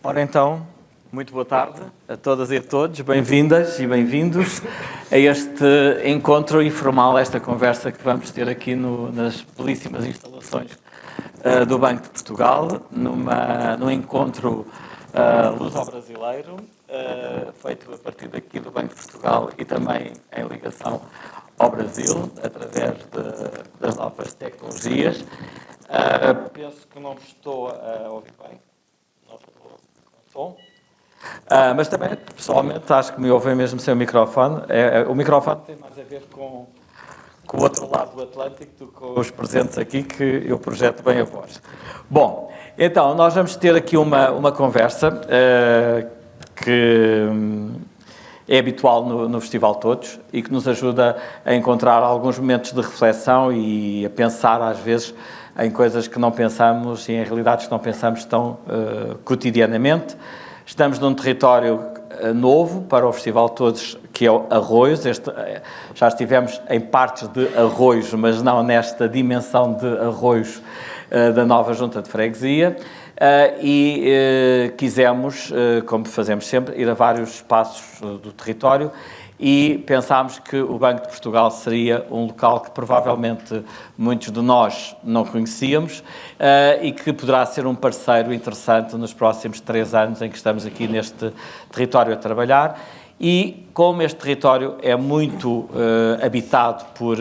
Ora então, muito boa tarde a todas e a todos, bem-vindas e bem-vindos a este encontro informal, esta conversa que vamos ter aqui nas belíssimas instalações do Banco de Portugal, num encontro luso-brasileiro, feito a partir daqui do Banco de Portugal e também em ligação ao Brasil, através das novas tecnologias. Penso que não me estou a ouvir bem. Não estou com som. Mas também, pessoalmente, acho que me ouvem mesmo sem o microfone. O microfone tem mais a ver com o outro lado do Atlântico do que com os presentes aqui, que eu projeto bem a voz. Bom, então, nós vamos ter aqui uma conversa que é habitual no Festival Todos e que nos ajuda a encontrar alguns momentos de reflexão e a pensar, às vezes, em coisas que não pensamos e em realidades que não pensamos tão cotidianamente. Estamos num território novo para o Festival Todos, que é o Arroios. Já estivemos em partes de Arroios, mas não nesta dimensão de Arroios da nova Junta de Freguesia. Quisemos, como fazemos sempre, ir a vários espaços do território e pensámos que o Banco de Portugal seria um local que provavelmente muitos de nós não conhecíamos e que poderá ser um parceiro interessante nos próximos 3 anos em que estamos aqui neste território a trabalhar. E como este território é muito habitado por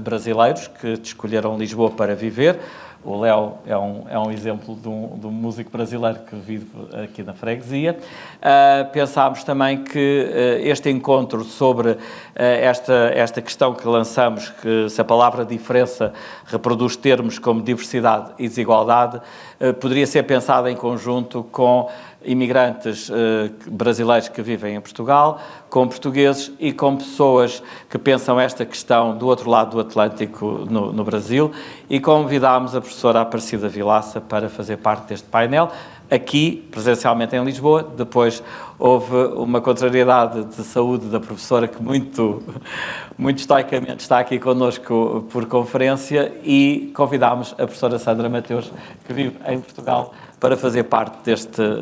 brasileiros que escolheram Lisboa para viver, o Léo é um exemplo de um músico brasileiro que vive aqui na freguesia. Pensámos também que este encontro sobre esta questão que lançamos, que se a palavra diferença reproduz termos como diversidade e desigualdade, poderia ser pensado em conjunto com imigrantes brasileiros que vivem em Portugal, com portugueses e com pessoas que pensam esta questão do outro lado do Atlântico no Brasil, e convidámos a professora Aparecida Vilaça para fazer parte deste painel, aqui, presencialmente em Lisboa. Depois houve uma contrariedade de saúde da professora que muito estoicamente está aqui connosco por conferência, e convidámos a professora Sandra Mateus, que vive em Portugal, para fazer parte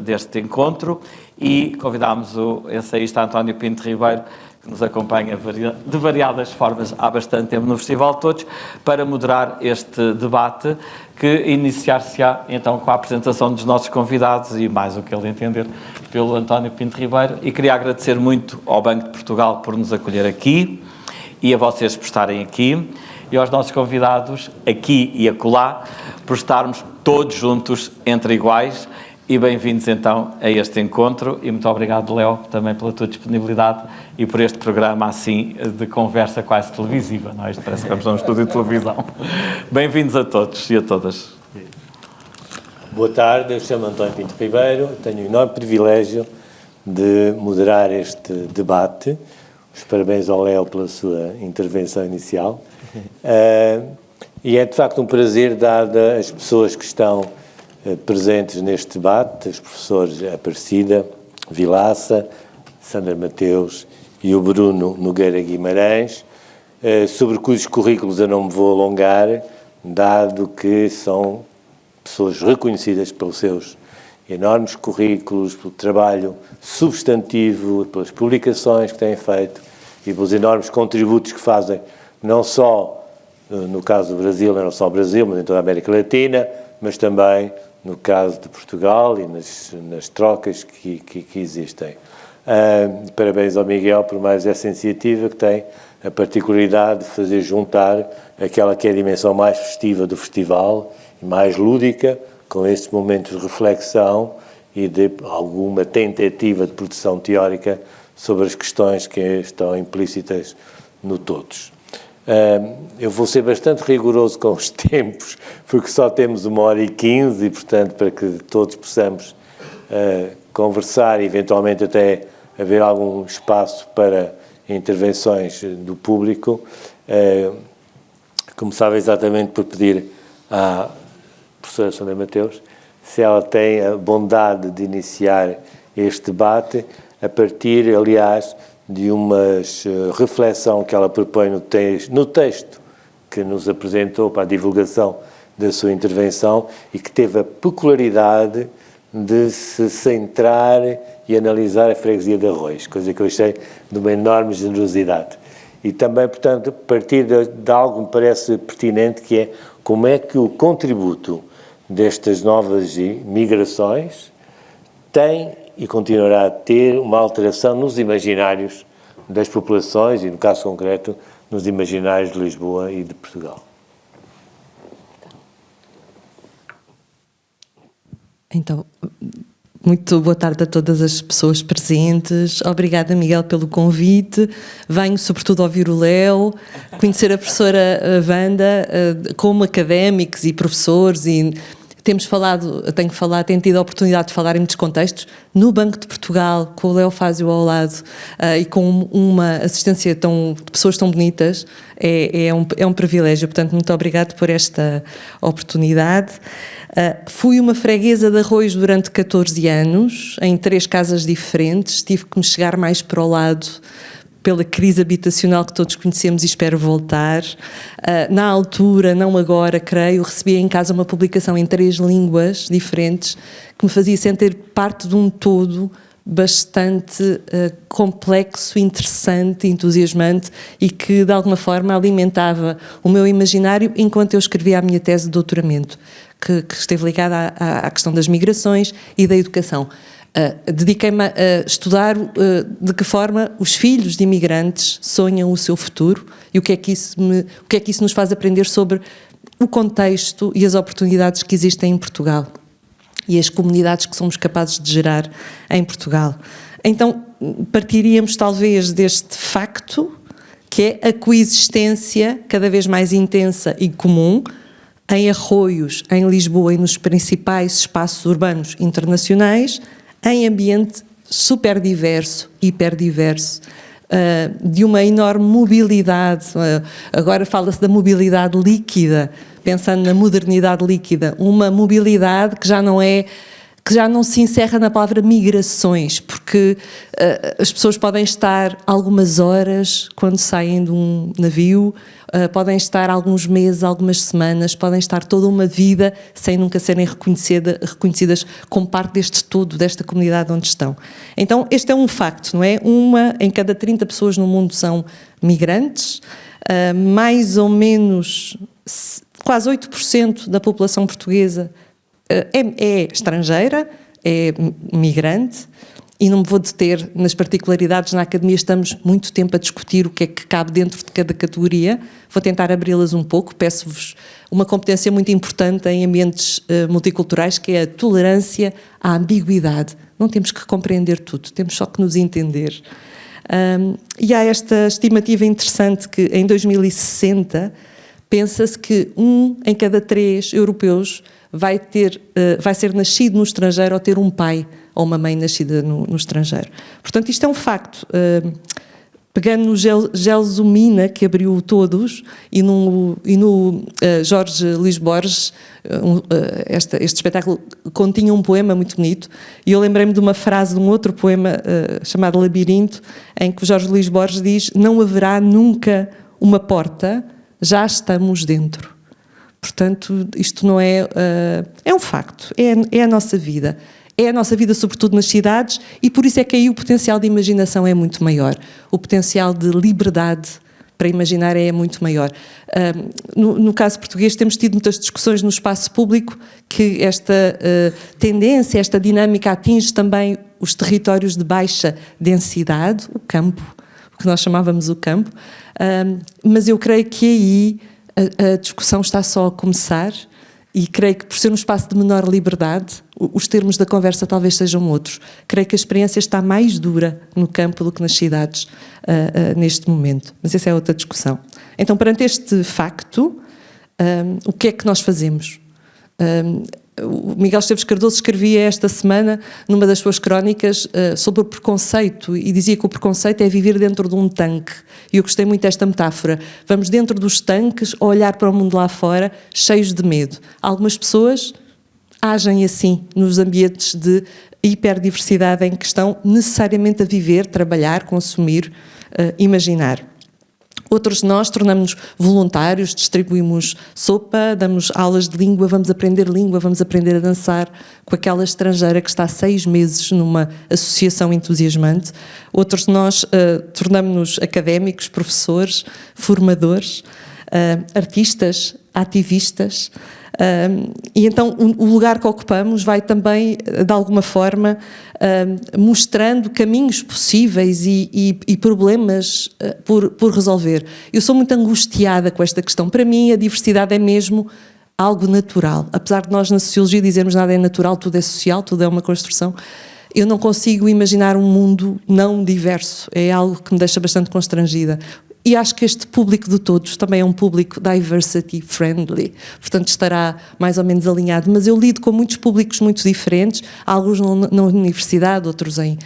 deste encontro, e convidámos o ensaísta António Pinto Ribeiro, que nos acompanha de variadas formas há bastante tempo no Festival Todos, para moderar este debate, que iniciar-se-á então com a apresentação dos nossos convidados e mais o que ele entender pelo António Pinto Ribeiro. E queria agradecer muito ao Banco de Portugal por nos acolher aqui e a vocês por estarem aqui, e aos nossos convidados aqui e acolá por estarmos todos juntos entre iguais. E bem-vindos então a este encontro, e muito obrigado, Léo, também pela tua disponibilidade e por este programa assim de conversa quase televisiva, não é? Isto parece que vamos a um estúdio de televisão. Bem-vindos a todos e a todas. Boa tarde, eu chamo António Pinto Ribeiro, tenho o enorme privilégio de moderar este debate. Os parabéns ao Léo pela sua intervenção inicial. E é de facto um prazer, dada as pessoas que estão presentes neste debate, os professores Aparecida Vilaça, Sandra Mateus e o Bruno Nogueira Guimarães, sobre cujos currículos eu não me vou alongar, dado que são pessoas reconhecidas pelos seus enormes currículos, pelo trabalho substantivo, pelas publicações que têm feito e pelos enormes contributos que fazem, não só no caso do Brasil, não só no Brasil, mas em toda a América Latina, mas também no caso de Portugal e nas trocas que existem. Parabéns ao Miguel por mais essa iniciativa, que tem a particularidade de fazer juntar aquela que é a dimensão mais festiva do festival e mais lúdica, com estes momentos de reflexão e de alguma tentativa de produção teórica sobre as questões que estão implícitas no Todos. Eu vou ser bastante rigoroso com os tempos, porque só temos 1h15 e, portanto, para que todos possamos conversar e, eventualmente, até haver algum espaço para intervenções do público, começava exatamente por pedir à professora Sandra Mateus se ela tem a bondade de iniciar este debate a partir, aliás, de uma reflexão que ela propõe no texto que nos apresentou para a divulgação da sua intervenção e que teve a peculiaridade de se centrar e analisar a freguesia de Arroios, coisa que eu achei de uma enorme generosidade. E também, portanto, partir de algo que me parece pertinente, que é como é que o contributo destas novas migrações tem e continuará a ter uma alteração nos imaginários das populações e, no caso concreto, nos imaginários de Lisboa e de Portugal. Então, muito boa tarde a todas as pessoas presentes. Obrigada, Miguel, pelo convite. Venho, sobretudo, ouvir o Léo, conhecer a professora Wanda, como académicos e professores, e tenho tido a oportunidade de falar em muitos contextos, no Banco de Portugal, com o Léo Fázio ao lado, e com uma assistência de pessoas tão bonitas, é um privilégio. Portanto, muito obrigado por esta oportunidade. Fui uma freguesa de Arroios durante 14 anos, em 3 casas diferentes, tive que me chegar mais para o lado pela crise habitacional que todos conhecemos e espero voltar. Na altura, não agora, creio, recebi em casa uma publicação em 3 línguas diferentes que me fazia sentir parte de um todo bastante complexo, interessante, entusiasmante e que, de alguma forma, alimentava o meu imaginário enquanto eu escrevia a minha tese de doutoramento, que esteve ligada à questão das migrações e da educação. Dediquei-me a estudar de que forma os filhos de imigrantes sonham o seu futuro e o que é que isso nos faz aprender sobre o contexto e as oportunidades que existem em Portugal e as comunidades que somos capazes de gerar em Portugal. Então, partiríamos talvez deste facto, que é a coexistência cada vez mais intensa e comum em Arroios, em Lisboa e nos principais espaços urbanos internacionais, em ambiente super diverso, hiperdiverso, de uma enorme mobilidade. Agora fala-se da mobilidade líquida, pensando na modernidade líquida, uma mobilidade que já não se encerra na palavra migrações, porque as pessoas podem estar algumas horas quando saem de um navio, podem estar alguns meses, algumas semanas, podem estar toda uma vida sem nunca serem reconhecidas como parte deste todo, desta comunidade onde estão. Então, este é um facto, não é? 1 em cada 30 pessoas no mundo são migrantes, mais ou menos quase 8% da população portuguesa é estrangeira, é migrante, e não me vou deter nas particularidades. Na academia estamos muito tempo a discutir o que é que cabe dentro de cada categoria. Vou tentar abri-las um pouco. Peço-vos uma competência muito importante em ambientes multiculturais, que é a tolerância à ambiguidade. Não temos que compreender tudo, temos só que nos entender. E há esta estimativa interessante que em 2060 pensa-se que 1 em cada 3 europeus vai ser nascido no estrangeiro ou ter um pai ou uma mãe nascida no estrangeiro. Portanto, isto é um facto. Pegando no Gelsomina, que abriu todos, e no Jorge Luís Borges, este espetáculo continha um poema muito bonito, e eu lembrei-me de uma frase de um outro poema chamado Labirinto, em que o Jorge Luís Borges diz: não haverá nunca uma porta, já estamos dentro. Portanto, isto não é um facto, é a nossa vida. É a nossa vida, sobretudo nas cidades, e por isso é que aí o potencial de imaginação é muito maior. O potencial de liberdade para imaginar é muito maior. No caso português, temos tido muitas discussões no espaço público que esta tendência, esta dinâmica atinge também os territórios de baixa densidade, o campo, o que nós chamávamos o campo, mas eu creio que aí a discussão está só a começar. E creio que, por ser um espaço de menor liberdade, os termos da conversa talvez sejam outros. Creio que a experiência está mais dura no campo do que nas cidades neste momento. Mas essa é outra discussão. Então, perante este facto, o que é que nós fazemos? O Miguel Esteves Cardoso escrevia esta semana, numa das suas crónicas, sobre o preconceito, e dizia que o preconceito é viver dentro de um tanque. E eu gostei muito desta metáfora. Vamos dentro dos tanques a olhar para o mundo lá fora, cheios de medo. Algumas pessoas agem assim, nos ambientes de hiperdiversidade em que estão necessariamente a viver, trabalhar, consumir, imaginar. Outros de nós tornamos-nos voluntários, distribuímos sopa, damos aulas de língua, vamos aprender a dançar com aquela estrangeira que está há 6 meses numa associação entusiasmante. Outros de nós tornamos-nos académicos, professores, formadores, artistas, ativistas. E então o lugar que ocupamos vai também, de alguma forma, mostrando caminhos possíveis e problemas por resolver. Eu sou muito angustiada com esta questão. Para mim, a diversidade é mesmo algo natural. Apesar de nós na sociologia dizermos nada é natural, tudo é social, tudo é uma construção, eu não consigo imaginar um mundo não diverso. É algo que me deixa bastante constrangida. E acho que este público de todos também é um público diversity friendly, portanto estará mais ou menos alinhado. Mas eu lido com muitos públicos muito diferentes, alguns na universidade, outros em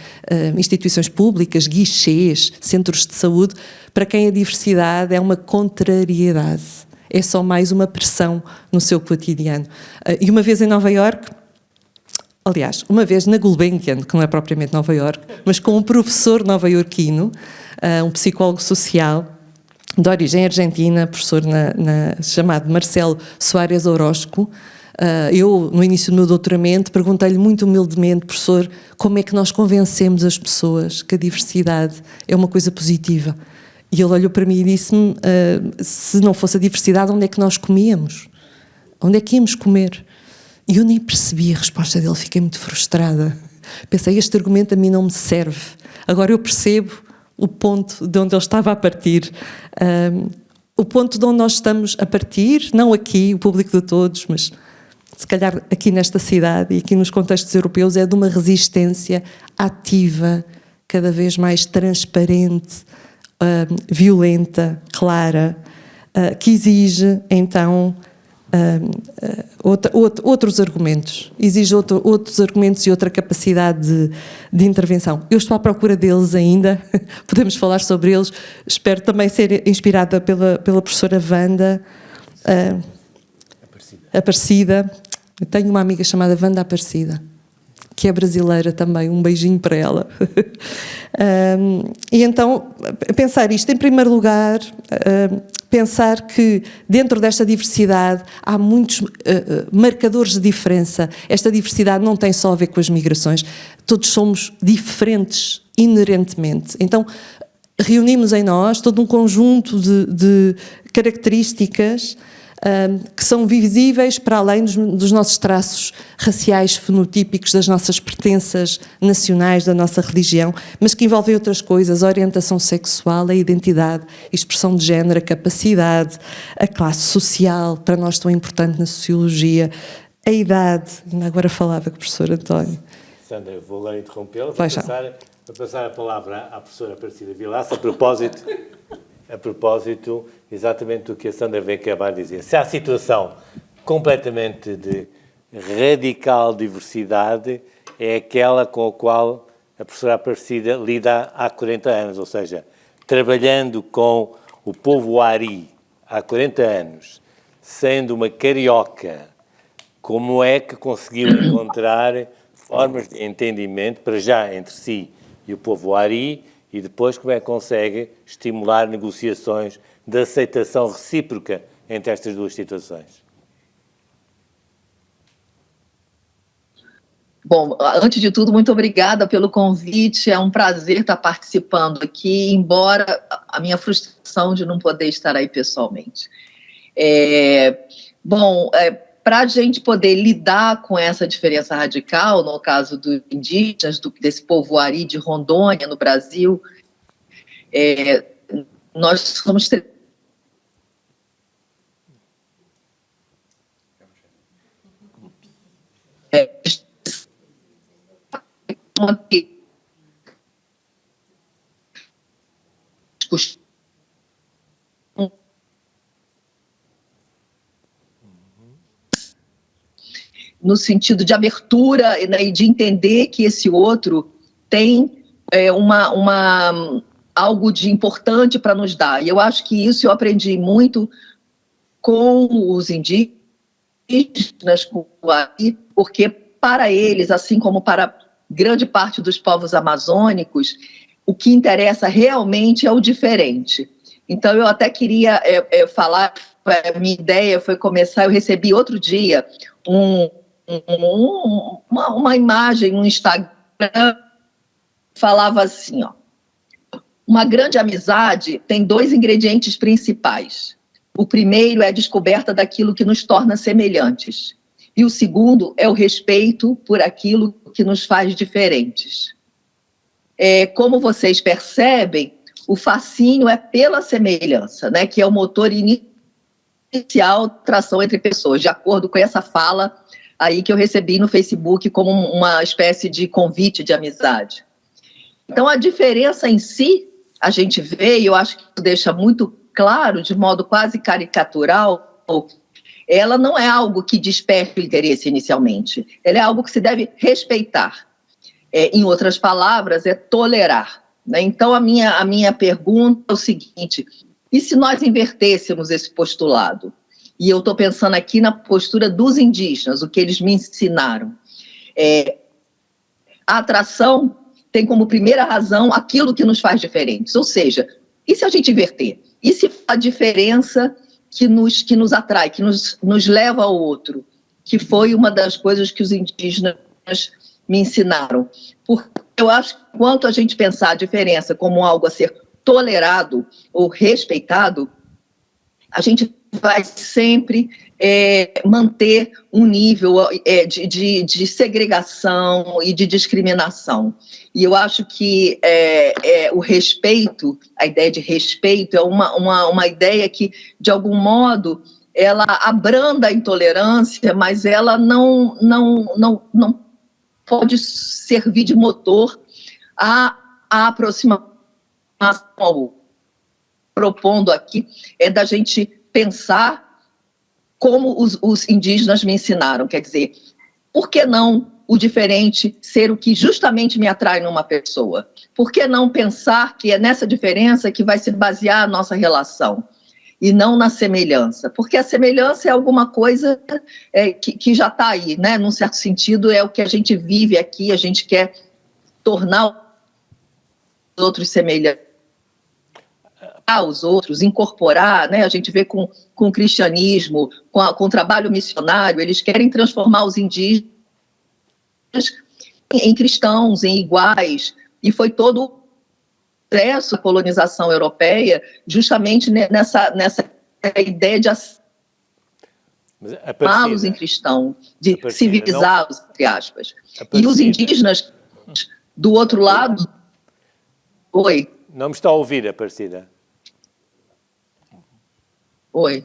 instituições públicas, guichês, centros de saúde, para quem a diversidade é uma contrariedade, é só mais uma pressão no seu cotidiano. E uma vez em Nova Iorque, aliás, uma vez na Gulbenkian, que não é propriamente Nova Iorque, mas com um professor nova-iorquino, um psicólogo social de origem argentina, professor chamado Marcelo Soares Orozco. Eu, no início do meu doutoramento, perguntei-lhe muito humildemente, professor, como é que nós convencemos as pessoas que a diversidade é uma coisa positiva? E ele olhou para mim e disse-me, se não fosse a diversidade, onde é que nós comíamos? Onde é que íamos comer? E eu nem percebi a resposta dele, fiquei muito frustrada. Pensei, este argumento a mim não me serve. Agora eu percebo o ponto de onde ele estava a partir. O ponto de onde nós estamos a partir, não aqui, o público de todos, mas se calhar aqui nesta cidade e aqui nos contextos europeus, é de uma resistência ativa, cada vez mais transparente, violenta, clara, que exige, então, outros argumentos, exige outros argumentos e outra capacidade de intervenção. Eu estou à procura deles ainda, podemos falar sobre eles. Espero também ser inspirada pela professora Wanda Aparecida. Eu tenho uma amiga chamada Wanda Aparecida, que é brasileira também, um beijinho para ela. E então, pensar isto, em primeiro lugar, pensar que dentro desta diversidade há muitos marcadores de diferença. Esta diversidade não tem só a ver com as migrações, todos somos diferentes inerentemente. Então, reunimos em nós todo um conjunto de características que são visíveis para além dos nossos traços raciais, fenotípicos, das nossas pertenças nacionais, da nossa religião, mas que envolvem outras coisas, a orientação sexual, a identidade, a expressão de género, a capacidade, a classe social, para nós tão importante na sociologia, a idade. Agora falava com o professor António. Sandra, vou agora interrompê-la para passar a palavra à professora Aparecida Vilaça, a propósito exatamente do que a Sandra veio acabar de dizer. Se há situação completamente de radical diversidade, é aquela com a qual a professora Aparecida lida há 40 anos, ou seja, trabalhando com o povo ari há 40 anos, sendo uma carioca, como é que conseguiu encontrar formas de entendimento, para já entre si e o povo ari, e depois como é que consegue estimular negociações de aceitação recíproca entre estas duas situações? Bom, antes de tudo, muito obrigada pelo convite, é um prazer estar participando aqui, embora a minha frustração de não poder estar aí pessoalmente. Para a gente poder lidar com essa diferença radical, no caso dos indígenas, desse povo ari de Rondônia, no Brasil, nós somos... no sentido de abertura, né, e de entender que esse outro tem algo de importante para nos dar. E eu acho que isso eu aprendi muito com os indígenas, porque para eles, assim como para grande parte dos povos amazônicos, o que interessa realmente é o diferente. Então, eu até queria falar, a minha ideia foi começar, eu recebi outro dia uma imagem no Instagram, falava assim, ó, uma grande amizade tem 2 ingredientes principais. O primeiro é a descoberta daquilo que nos torna semelhantes. E o segundo é o respeito por aquilo que nos faz diferentes. Como vocês percebem, o fascínio é pela semelhança, né, que é o motor inicial de atração entre pessoas, de acordo com essa fala aí que eu recebi no Facebook como uma espécie de convite de amizade. Então, a diferença em si, a gente vê, e eu acho que isso deixa muito claro, de modo quase caricatural, ela não é algo que desperte o interesse inicialmente, ela é algo que se deve respeitar. Em outras palavras, é tolerar. Né? Então, a minha pergunta é o seguinte, e se nós invertêssemos esse postulado? E eu estou pensando aqui na postura dos indígenas, o que eles me ensinaram. A atração tem como primeira razão aquilo que nos faz diferentes, ou seja, e se a gente inverter? E se a diferença que nos atrai, que nos leva ao outro, que foi uma das coisas que os indígenas me ensinaram? Porque eu acho que quanto a gente pensar a diferença como algo a ser tolerado ou respeitado, a gente vai sempre manter um nível de segregação e de discriminação. E eu acho que o respeito, a ideia de respeito, é uma ideia que, de algum modo, ela abranda a intolerância, mas ela não pode servir de motor à aproximação. Propondo aqui da gente pensar como os indígenas me ensinaram, quer dizer, por que não o diferente ser o que justamente me atrai numa pessoa? Por que não pensar que é nessa diferença que vai se basear a nossa relação e não na semelhança? Porque a semelhança é alguma coisa que já está aí, né? Num certo sentido, é o que a gente vive aqui, a gente quer tornar os outros semelhantes os outros, incorporar, né? A gente vê com o cristianismo, com o trabalho missionário, eles querem transformar os indígenas em cristãos, em iguais, e foi todo o processo da colonização europeia justamente nessa ideia de amá-los em cristão, de civilizá-los, entre aspas. E os indígenas, do outro lado... Oi. Não me está a ouvir, Aparecida? Oi.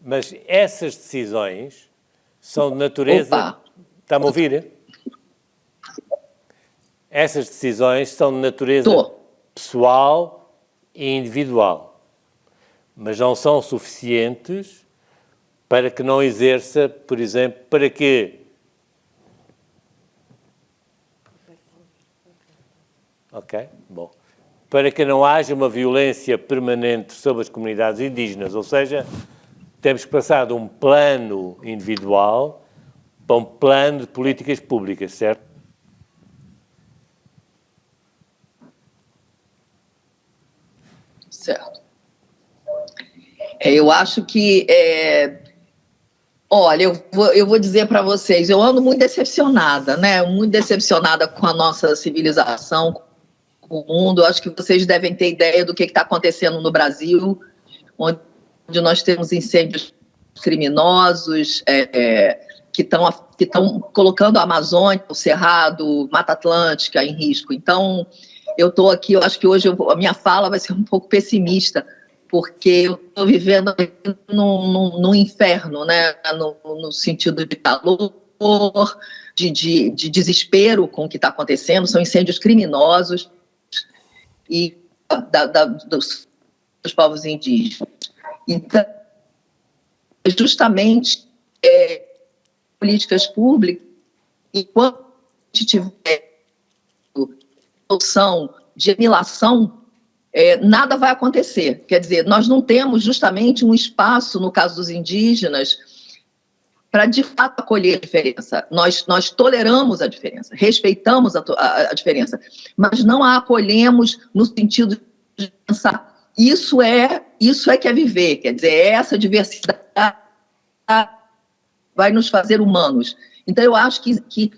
Mas essas decisões são de natureza... Opa. Está-me a ouvir? Essas decisões são de natureza pessoal e individual, mas não são suficientes para que não exerça, por exemplo, para que... Ok, bom. Para que não haja uma violência permanente sobre as comunidades indígenas, ou seja, temos que passar de um plano individual para um plano de políticas públicas, certo? Certo. Eu acho que... Olha, eu vou dizer para vocês, eu ando muito decepcionada, né? Muito decepcionada com a nossa civilização, com o mundo. Eu acho que vocês devem ter ideia do que está acontecendo no Brasil, onde nós temos incêndios criminosos, que estão colocando a Amazônia, o Cerrado, Mata Atlântica em risco. Então, eu estou aqui, eu acho que hoje a minha fala vai ser um pouco pessimista, porque eu estou vivendo num inferno, né? No sentido de calor, de desespero com o que está acontecendo. São incêndios criminosos e dos povos indígenas. Então, justamente, políticas públicas, e quando a gente tiver noção de aniquilação, nada vai acontecer. Quer dizer, nós não temos justamente um espaço, no caso dos indígenas, para de fato acolher a diferença. Nós toleramos a diferença, respeitamos a diferença, mas não a acolhemos no sentido de pensar isso é que é viver, quer dizer, essa diversidade vai nos fazer humanos. Então, eu acho que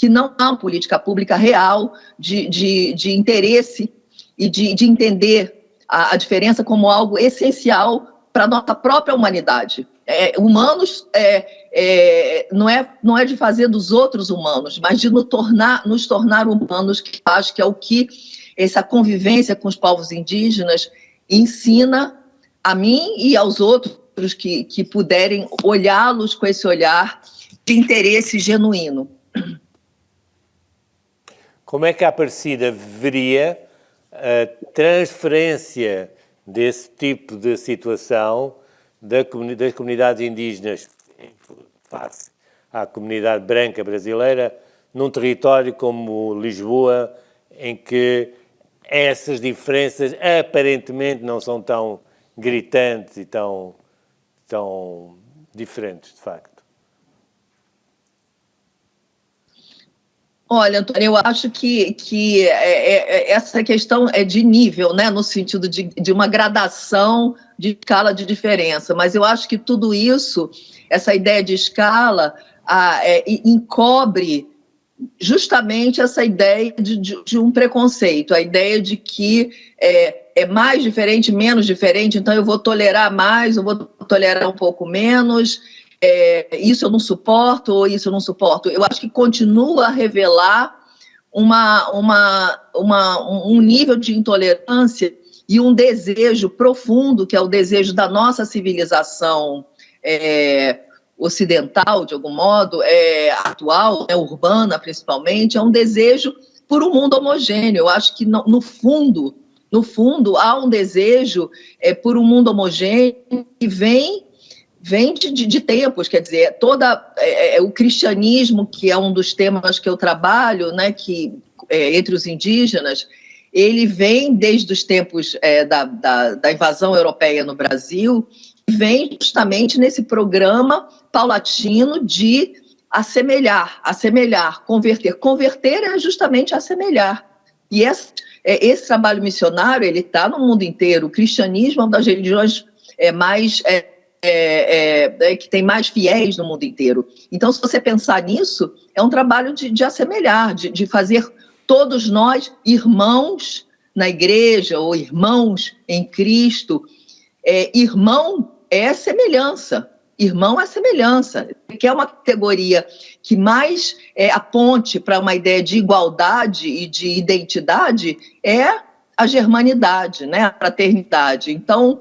não há uma política pública real de interesse e de entender a diferença como algo essencial para a nossa própria humanidade. Humanos não é de fazer dos outros humanos, mas de nos tornar humanos, que acho que é o que essa convivência com os povos indígenas ensina a mim e aos outros que puderem olhá-los com esse olhar de interesse genuíno. Como é que a Aparecida veria a transferência desse tipo de situação das comunidades indígenas face à comunidade branca brasileira num território como Lisboa, em que essas diferenças aparentemente não são tão gritantes e tão diferentes, de facto? Olha, Antônio, eu acho que essa questão é de nível, né, no sentido de uma gradação de escala de diferença, mas eu acho que tudo isso, essa ideia de escala, encobre justamente essa ideia de um preconceito, a ideia de que é mais diferente, menos diferente, então eu vou tolerar mais, eu vou tolerar um pouco menos, isso eu não suporto, ou isso eu não suporto. Eu acho que continua a revelar um nível de intolerância e um desejo profundo, que é o desejo da nossa civilização ocidental, de algum modo, atual, urbana principalmente, é um desejo por um mundo homogêneo. Eu acho que, no fundo, há um desejo por um mundo homogêneo que vem de tempos, quer dizer, o cristianismo, que é um dos temas que eu trabalho, né, entre os indígenas, ele vem desde os tempos da invasão europeia no Brasil, vem justamente nesse programa paulatino de assemelhar, converter. Converter é justamente assemelhar. E esse trabalho missionário, ele está no mundo inteiro. O cristianismo é uma das religiões que tem mais fiéis no mundo inteiro. Então, se você pensar nisso, é um trabalho de assemelhar, de fazer todos nós irmãos na igreja ou irmãos em Cristo. Irmão é semelhança. Irmão é semelhança, que é uma categoria que mais aponte para uma ideia de igualdade e de identidade é a germanidade, né? A fraternidade. Então,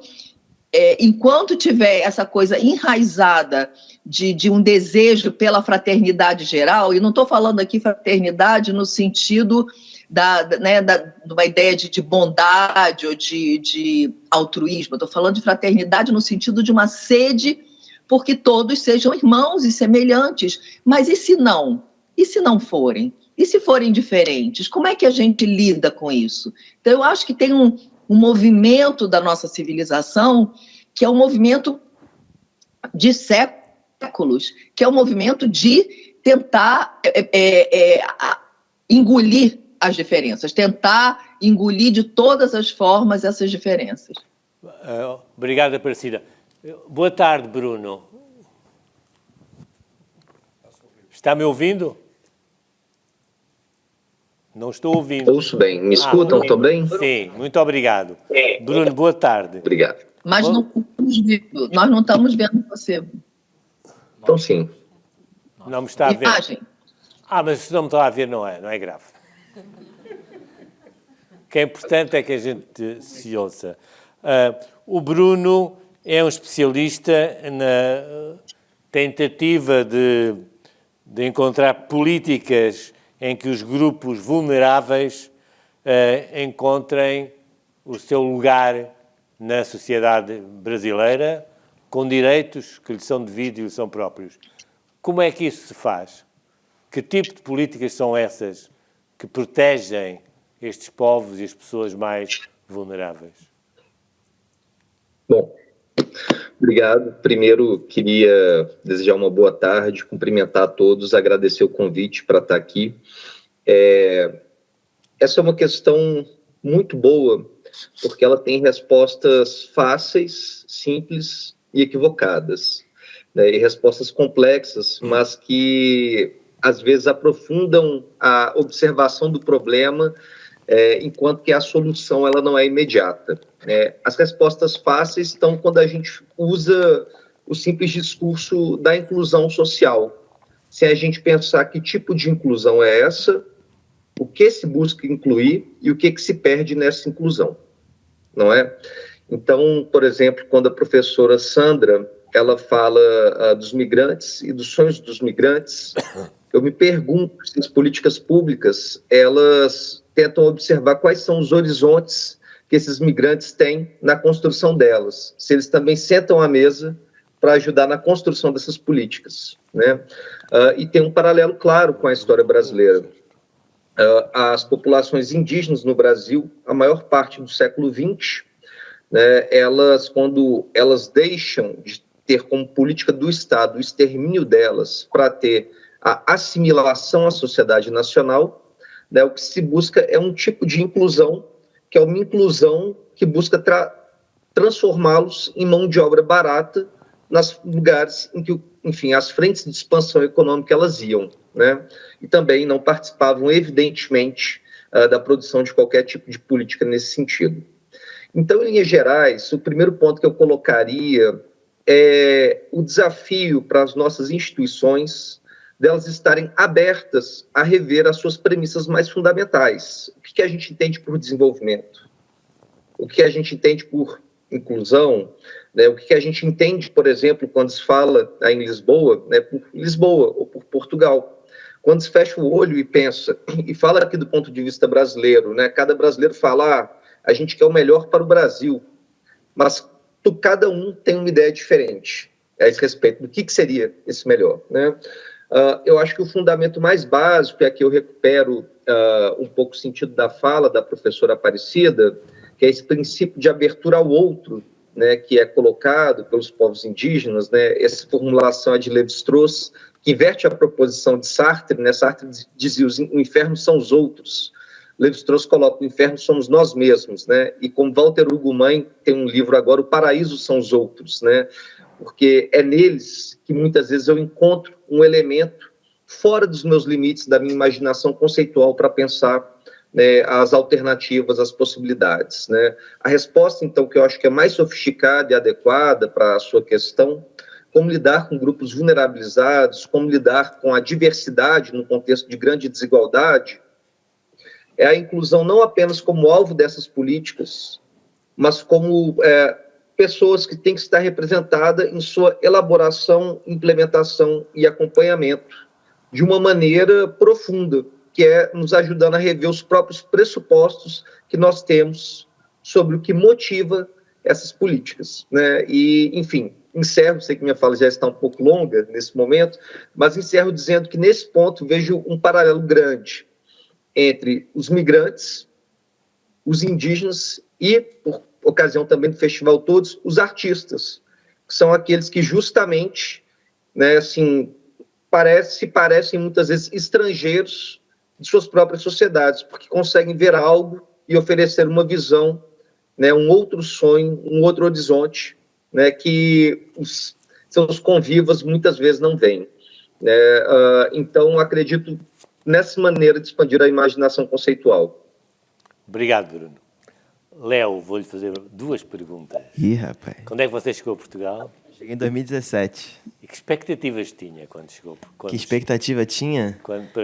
enquanto tiver essa coisa enraizada de um desejo pela fraternidade geral, e não estou falando aqui fraternidade no sentido de uma ideia de bondade ou de altruísmo, estou falando de fraternidade no sentido de uma sede porque todos sejam irmãos e semelhantes. Mas e se não? E se não forem? E se forem diferentes? Como é que a gente lida com isso? Então, eu acho que tem um movimento da nossa civilização que é um movimento de séculos, que é um movimento de tentar engolir as diferenças, tentar engolir de todas as formas essas diferenças. Obrigado, Aparecida. Boa tarde, Bruno. Está me ouvindo? Não estou ouvindo. Ouço bem. Me escutam? Estou bem? Sim, muito obrigado. Bruno, boa tarde. Obrigado. Mas nós não estamos vendo você. Então, sim. Não me está a ver. Imagem. Mas se não me está a ver, não é grave. O que é importante é que a gente se ouça. O Bruno é um especialista na tentativa de encontrar políticas em que os grupos vulneráveis encontrem o seu lugar na sociedade brasileira, com direitos que lhes são devidos e lhes são próprios. Como é que isso se faz? Que tipo de políticas são essas que protegem estes povos e as pessoas mais vulneráveis? Bom, obrigado. Primeiro, queria desejar uma boa tarde, cumprimentar a todos, agradecer o convite para estar aqui. Essa é uma questão muito boa, porque ela tem respostas fáceis, simples e equivocadas, né? E respostas complexas, mas que às vezes aprofundam a observação do problema, enquanto que a solução ela não é imediata. As respostas fáceis estão quando a gente usa o simples discurso da inclusão social, sem a gente pensar que tipo de inclusão é essa, o que se busca incluir e o que se perde nessa inclusão, não é? Então, por exemplo, quando a professora Sandra ela fala dos migrantes e dos sonhos dos migrantes, eu me pergunto se as políticas públicas elas tentam observar quais são os horizontes que esses migrantes têm na construção delas, se eles também sentam à mesa para ajudar na construção dessas políticas, né? E tem um paralelo claro com a história brasileira. As populações indígenas no Brasil, a maior parte do século XX, né, quando elas deixam de ter como política do Estado o extermínio delas para ter a assimilação à sociedade nacional, né, o que se busca é um tipo de inclusão, que é uma inclusão que busca transformá-los em mão de obra barata nos lugares em que, enfim, as frentes de expansão econômica elas iam, né? E também não participavam, evidentemente, da produção de qualquer tipo de política nesse sentido. Então, em linhas gerais, o primeiro ponto que eu colocaria é o desafio para as nossas instituições delas estarem abertas a rever as suas premissas mais fundamentais. O que a gente entende por desenvolvimento? O que a gente entende por inclusão? Né? O que a gente entende, por exemplo, quando se fala em Lisboa, né, por Lisboa ou por Portugal? Quando se fecha o olho e pensa, e fala aqui do ponto de vista brasileiro, né, cada brasileiro fala, a gente quer o melhor para o Brasil, mas cada um tem uma ideia diferente a esse respeito do que seria esse melhor, né? Eu acho que o fundamento mais básico, e aqui eu recupero um pouco o sentido da fala da professora Aparecida, que é esse princípio de abertura ao outro, né, que é colocado pelos povos indígenas, né, essa formulação é de Lévi-Strauss, que inverte a proposição de Sartre, né? Sartre dizia o inferno são os outros, Lévi-Strauss coloca o inferno somos nós mesmos, né? E como Walter Hugo Mãe tem um livro agora, o paraíso são os outros, né? Porque é neles que muitas vezes eu encontro um elemento fora dos meus limites, da minha imaginação conceitual para pensar, né, as alternativas, as possibilidades, né? A resposta, então, que eu acho que é mais sofisticada e adequada para a sua questão, como lidar com grupos vulnerabilizados, como lidar com a diversidade no contexto de grande desigualdade, é a inclusão não apenas como alvo dessas políticas, mas como pessoas que têm que estar representadas em sua elaboração, implementação e acompanhamento de uma maneira profunda, que é nos ajudando a rever os próprios pressupostos que nós temos sobre o que motiva essas políticas, né? E, enfim, encerro, sei que minha fala já está um pouco longa nesse momento, mas encerro dizendo que nesse ponto vejo um paralelo grande entre os migrantes, os indígenas e, por ocasião também do festival todos, os artistas, que são aqueles que justamente, né, assim, parecem muitas vezes estrangeiros de suas próprias sociedades, porque conseguem ver algo e oferecer uma visão, né, um outro sonho, um outro horizonte, né, que os seus convivas muitas vezes não veem. Né? Então, acredito nessa maneira de expandir a imaginação conceitual. Obrigado, Bruno. Léo, vou-lhe fazer duas perguntas. Rapaz. Quando é que você chegou a Portugal? Cheguei em 2017. E que expectativas tinha quando chegou? Que expectativa tinha?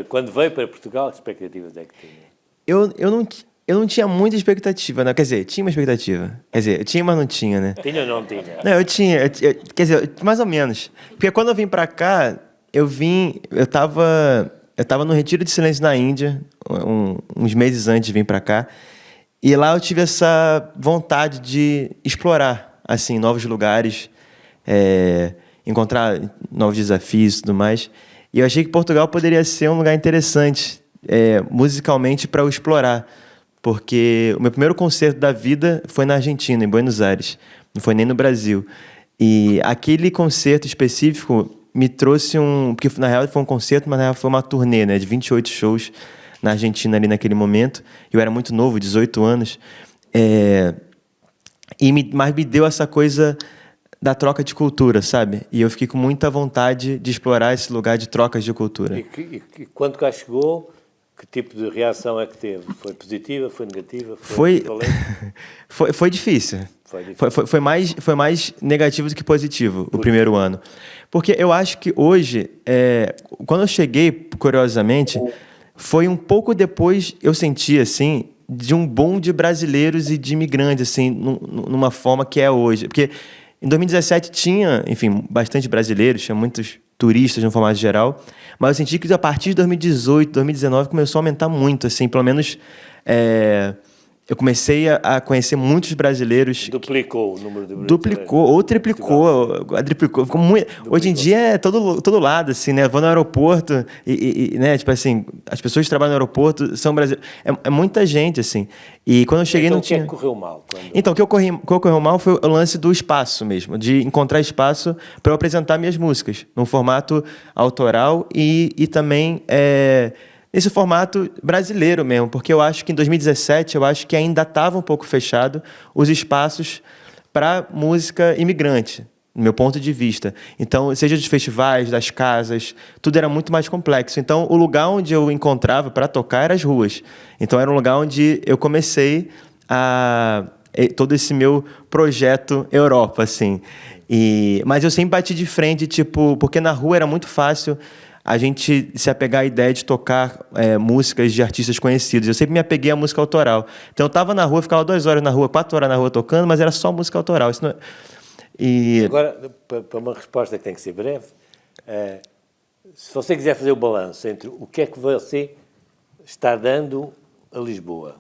Quando veio para Portugal, que expectativas é que tinha? Eu não tinha muita expectativa, né? Quer dizer, tinha uma expectativa. Quer dizer, eu tinha, mas não tinha, né? Tinha ou não tinha? Não, eu tinha. Quer dizer, mais ou menos. Porque quando eu vim pra cá, eu tava no Retiro de Silêncio na Índia, uns meses antes de vir pra cá. E lá eu tive essa vontade de explorar, assim, novos lugares, encontrar novos desafios e tudo mais. E eu achei que Portugal poderia ser um lugar interessante, musicalmente, para eu explorar. Porque o meu primeiro concerto da vida foi na Argentina, em Buenos Aires. Não foi nem no Brasil. E aquele concerto específico me trouxe porque na real foi um concerto, mas na real foi uma turnê, né, de 28 shows na Argentina ali naquele momento. Eu era muito novo, 18 anos. Mas me deu essa coisa da troca de cultura, sabe? E eu fiquei com muita vontade de explorar esse lugar de trocas de cultura. E quando cá chegou, que tipo de reação é que teve? Foi positiva, foi negativa? Foi difícil. Foi mais negativo do que positivo o primeiro ano. Porque eu acho que hoje, quando eu cheguei, curiosamente, foi um pouco depois, eu senti, assim, de um boom de brasileiros e de imigrantes, assim, numa forma que é hoje. Porque em 2017 tinha, enfim, bastante brasileiros, tinha muitos turistas no formato geral, mas eu senti que a partir de 2018, 2019 começou a aumentar muito, assim, pelo menos eu comecei a conhecer muitos brasileiros. Duplicou o número de brasileiros. Duplicou, ou triplicou, quadriplicou. Ficou muito. Hoje em dia é todo lado, assim, né? Vou no aeroporto né? Tipo assim, as pessoas que trabalham no aeroporto são brasileiros. É muita gente, assim. E quando eu cheguei não tinha... Então, o que correu mal? Então, o que ocorreu mal foi o lance do espaço mesmo, de encontrar espaço para eu apresentar minhas músicas, num formato autoral e também... nesse formato brasileiro mesmo, porque eu acho que em 2017, eu acho que ainda estava um pouco fechado os espaços para música imigrante, no meu ponto de vista. Então, seja dos festivais, das casas, tudo era muito mais complexo. Então, o lugar onde eu encontrava para tocar eram as ruas. Então, era um lugar onde eu comecei todo esse meu projeto Europa, assim. Mas eu sempre bati de frente, tipo, porque na rua era muito fácil a gente se apegar à ideia de tocar músicas de artistas conhecidos. Eu sempre me apeguei à música autoral. Então, eu estava na rua, ficava 2 horas na rua, 4 horas na rua tocando, mas era só música autoral. Isso não... Agora, para uma resposta que tem que ser breve, se você quiser fazer o balanço entre o que é que você está dando a Lisboa,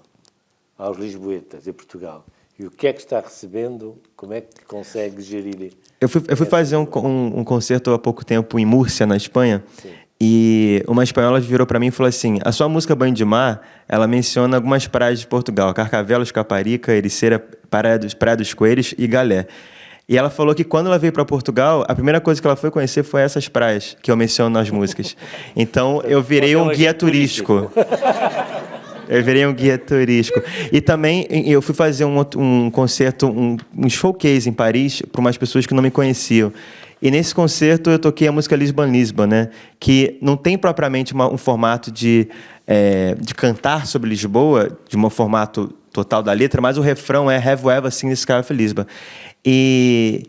aos lisboetas e Portugal, e o que é que está recebendo, como é que consegue gerir? Eu fui fazer um concerto há pouco tempo em Múrcia, na Espanha. Sim. E uma espanhola virou para mim e falou assim: a sua música Banho de Mar, ela menciona algumas praias de Portugal: Carcavelos, Caparica, Ericeira, Praia dos Coelhos e Galé. E ela falou que quando ela veio para Portugal, a primeira coisa que ela foi conhecer foi essas praias que eu menciono nas músicas. Então eu virei um guia turístico. Eu virei um guia turístico. E também eu fui fazer um concerto, um showcase em Paris para umas pessoas que não me conheciam. E nesse concerto eu toquei a música Lisbon, né? Que não tem propriamente um formato de cantar sobre Lisboa, de um formato total da letra, mas o refrão é Have You Ever Seen the Sky of Lisbon? E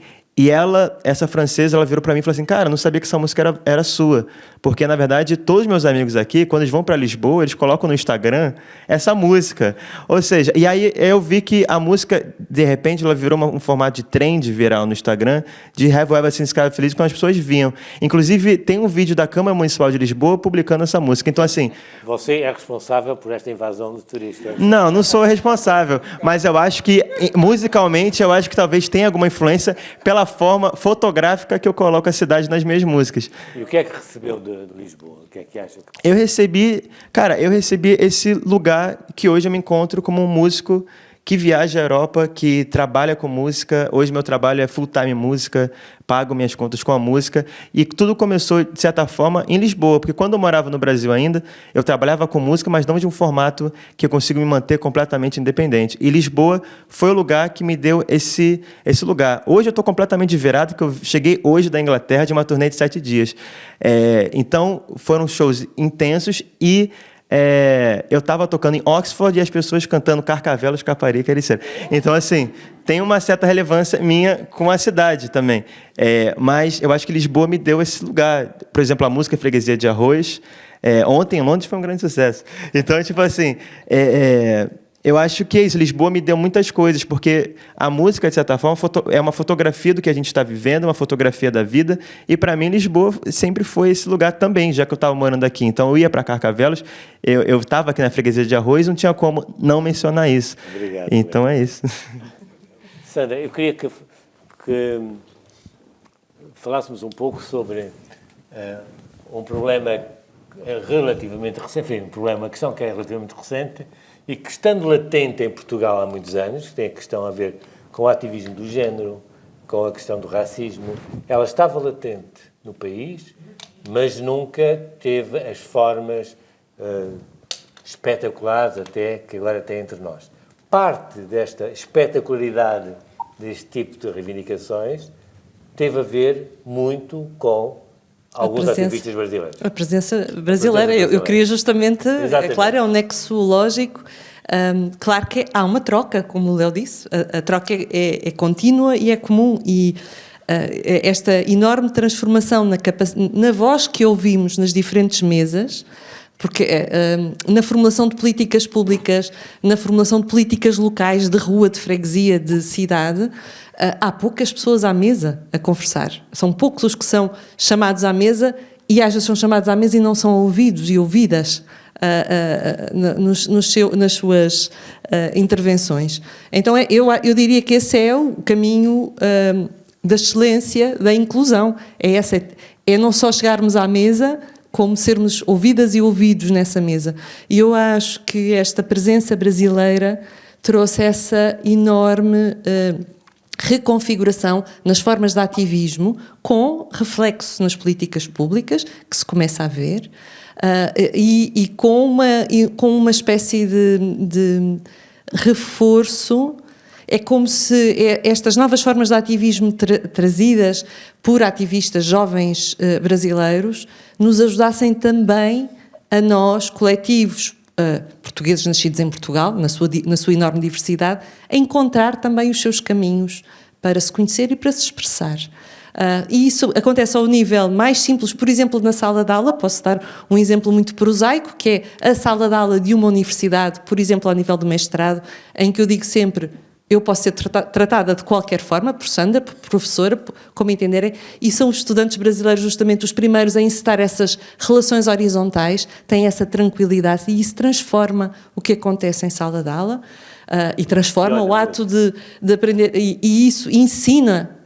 essa francesa, ela virou para mim e falou assim: cara, eu não sabia que essa música era sua. Porque, na verdade, todos os meus amigos aqui, quando eles vão para Lisboa, eles colocam no Instagram essa música. Ou seja, e aí eu vi que a música, de repente, ela virou um formato de trend viral no Instagram, de Have You Ever Seen Sky Feliz, quando as pessoas viam. Inclusive, tem um vídeo da Câmara Municipal de Lisboa publicando essa música. Então, assim... Você é responsável por esta invasão de turistas? Não sou responsável. Mas eu acho que, musicalmente, eu acho que talvez tenha alguma influência pela forma fotográfica que eu coloco a cidade nas minhas músicas. E o que é que recebeu de Lisboa? O que é que acha? Eu recebi esse lugar que hoje eu me encontro como um músico que viaja à Europa, que trabalha com música. Hoje meu trabalho é full-time música, pago minhas contas com a música. E tudo começou, de certa forma, em Lisboa, porque quando eu morava no Brasil ainda, eu trabalhava com música, mas não de um formato que eu consigo me manter completamente independente. E Lisboa foi o lugar que me deu esse lugar. Hoje eu estou completamente virado, que eu cheguei hoje da Inglaterra de uma turnê de 7 dias. Então, foram shows intensos e... eu estava tocando em Oxford e as pessoas cantando Carcavelos, Caparica, Ericeira. Então, assim, tem uma certa relevância minha com a cidade também. Mas eu acho que Lisboa me deu esse lugar. Por exemplo, a música Freguesia de Arroz, ontem em Londres foi um grande sucesso. Então, tipo assim... eu acho que é isso. Lisboa me deu muitas coisas, porque a música, de certa forma, é uma fotografia do que a gente está vivendo, uma fotografia da vida, e para mim Lisboa sempre foi esse lugar também, já que eu estava morando aqui. Então eu ia para Carcavelos, eu estava aqui na Freguesia de Arroz, não tinha como não mencionar isso. Obrigado. Então é isso. Sandra, eu queria que falássemos um pouco sobre um problema relativamente recente, enfim, uma questão que é relativamente recente, e que, estando latente em Portugal há muitos anos, que tem a questão a ver com o ativismo do género, com a questão do racismo, ela estava latente no país, mas nunca teve as formas espetaculares até, que agora tem entre nós. Parte desta espetacularidade deste tipo de reivindicações teve a ver muito com alguns ativistas brasileiros. A presença brasileira. Eu queria justamente, é claro, é um nexo lógico. Claro que há uma troca, como o Léo disse, a troca é contínua e é comum, e esta enorme transformação na voz que ouvimos nas diferentes mesas, porque na formulação de políticas públicas, na formulação de políticas locais, de rua, de freguesia, de cidade, há poucas pessoas à mesa a conversar. São poucos os que são chamados à mesa, e às vezes são chamados à mesa e não são ouvidos e ouvidas nas suas intervenções. Então eu diria que esse é o caminho da excelência, da inclusão. É não só chegarmos à mesa, como sermos ouvidas e ouvidos nessa mesa. E eu acho que esta presença brasileira trouxe essa enorme reconfiguração nas formas de ativismo, com reflexo nas políticas públicas, que se começa a ver, e com uma espécie de reforço. É como se estas novas formas de ativismo trazidas por ativistas jovens brasileiros nos ajudassem também a nós, coletivos portugueses nascidos em Portugal, na sua enorme diversidade, a encontrar também os seus caminhos para se conhecer e para se expressar. E isso acontece ao nível mais simples, por exemplo, na sala de aula. Posso dar um exemplo muito prosaico, que é a sala de aula de uma universidade, por exemplo, ao nível do mestrado, em que eu digo sempre: eu posso ser tratada de qualquer forma, por Sandra, por professora, como entenderem, e são os estudantes brasileiros justamente os primeiros a encetar essas relações horizontais, têm essa tranquilidade, e isso transforma o que acontece em sala de aula, e transforma o ato de aprender, e isso ensina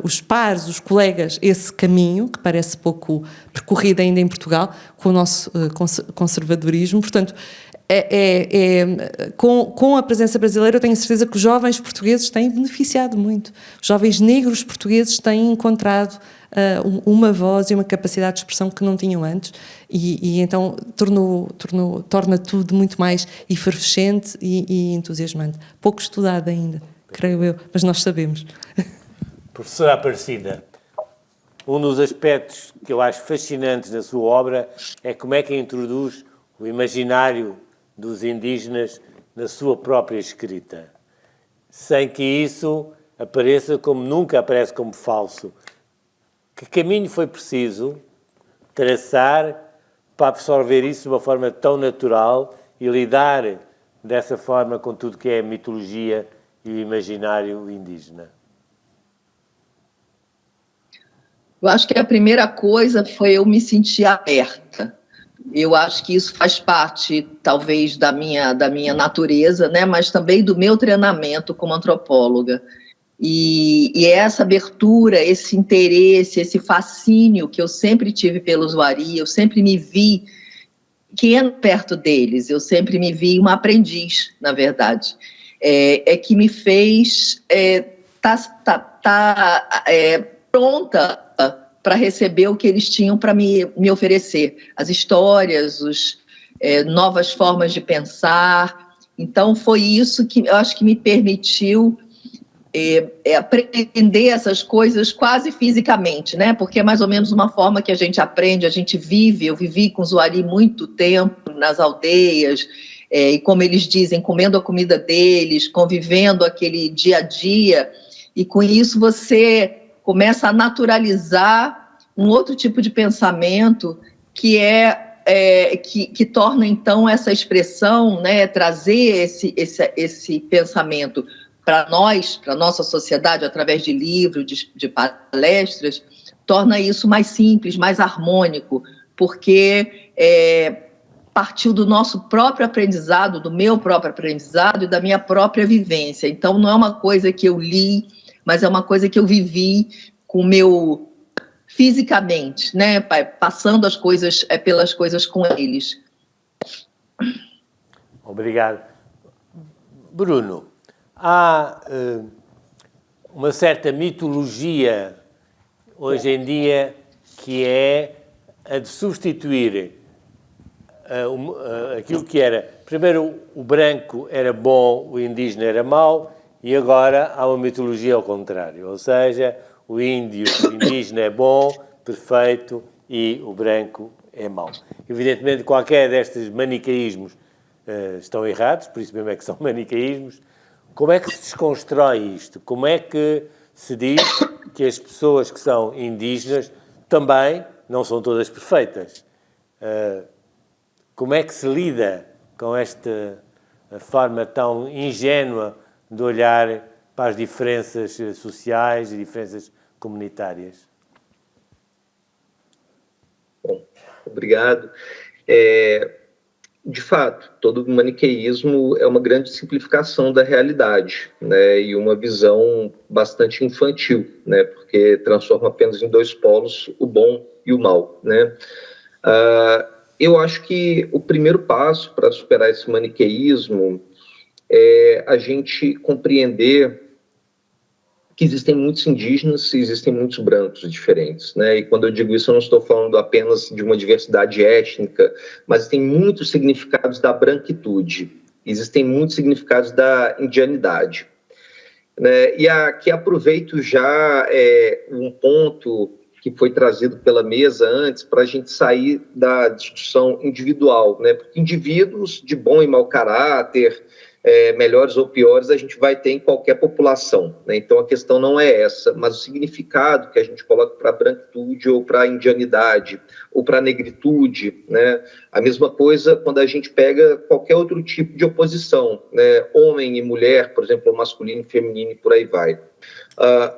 os pares, os colegas, esse caminho, que parece pouco percorrido ainda em Portugal, com o nosso conservadorismo. Portanto, com a presença brasileira, eu tenho certeza que os jovens portugueses têm beneficiado muito. Os jovens negros portugueses têm encontrado uma voz e uma capacidade de expressão que não tinham antes, e então torna tudo muito mais efervescente e entusiasmante. Pouco estudado ainda, creio eu, mas nós sabemos. Professora Aparecida, um dos aspectos que eu acho fascinantes na sua obra é como é que introduz o imaginário dos indígenas na sua própria escrita, sem que isso apareça como nunca aparece como falso. Que caminho foi preciso traçar para absorver isso de uma forma tão natural e lidar dessa forma com tudo que é a mitologia e o imaginário indígena? Eu acho que a primeira coisa foi eu me sentir aberta. Eu acho que isso faz parte, talvez, da minha natureza, né? Mas também do meu treinamento como antropóloga. E essa abertura, esse interesse, esse fascínio que eu sempre tive pelos Wari, eu sempre me vi pequeno perto deles, eu sempre me vi uma aprendiz, na verdade, que me fez pronta para receber o que eles tinham para me oferecer, as histórias, novas formas de pensar. Então, foi isso que eu acho que me permitiu aprender essas coisas quase fisicamente, né? Porque é mais ou menos uma forma que a gente aprende, a gente vive. Eu vivi com os Wari muito tempo nas aldeias, e como eles dizem, comendo a comida deles, convivendo aquele dia a dia, e com isso você começa a naturalizar um outro tipo de pensamento que que torna, então, essa expressão, né, trazer esse pensamento para nós, para a nossa sociedade, através de livros, de palestras, torna isso mais simples, mais harmônico, porque partiu do nosso próprio aprendizado, do meu próprio aprendizado e da minha própria vivência. Então, não é uma coisa que eu li, mas é uma coisa que eu vivi com o meu fisicamente, né, passando as coisas pelas coisas com eles. Obrigado. Bruno, há uma certa mitologia hoje em dia que é a de substituir aquilo que era, primeiro o branco era bom, o indígena era mau, e agora há uma mitologia ao contrário, ou seja, o indígena é bom, perfeito, e o branco é mau. Evidentemente, qualquer destes manicaísmos estão errados, por isso mesmo é que são manicaísmos. Como é que se desconstrói isto? Como é que se diz que as pessoas que são indígenas também não são todas perfeitas? Como é que se lida com esta forma tão ingênua de olhar para as diferenças sociais e diferenças comunitárias? Bom, obrigado. De fato, todo maniqueísmo é uma grande simplificação da realidade, né, e uma visão bastante infantil, né, porque transforma apenas em dois polos, o bom e o mal, né. Eu acho que o primeiro passo para superar esse maniqueísmo é a gente compreender que existem muitos indígenas e existem muitos brancos diferentes, né? E quando eu digo isso, eu não estou falando apenas de uma diversidade étnica, mas tem muitos significados da branquitude, existem muitos significados da indianidade, né? E aqui aproveito já um ponto que foi trazido pela mesa antes, para a gente sair da discussão individual, né? Porque indivíduos de bom e mau caráter, melhores ou piores, a gente vai ter em qualquer população, né? Então a questão não é essa, mas o significado que a gente coloca para a branquitude ou para a indianidade ou para a negritude, né? A mesma coisa quando a gente pega qualquer outro tipo de oposição, né? Homem e mulher, por exemplo, masculino e feminino e por aí vai.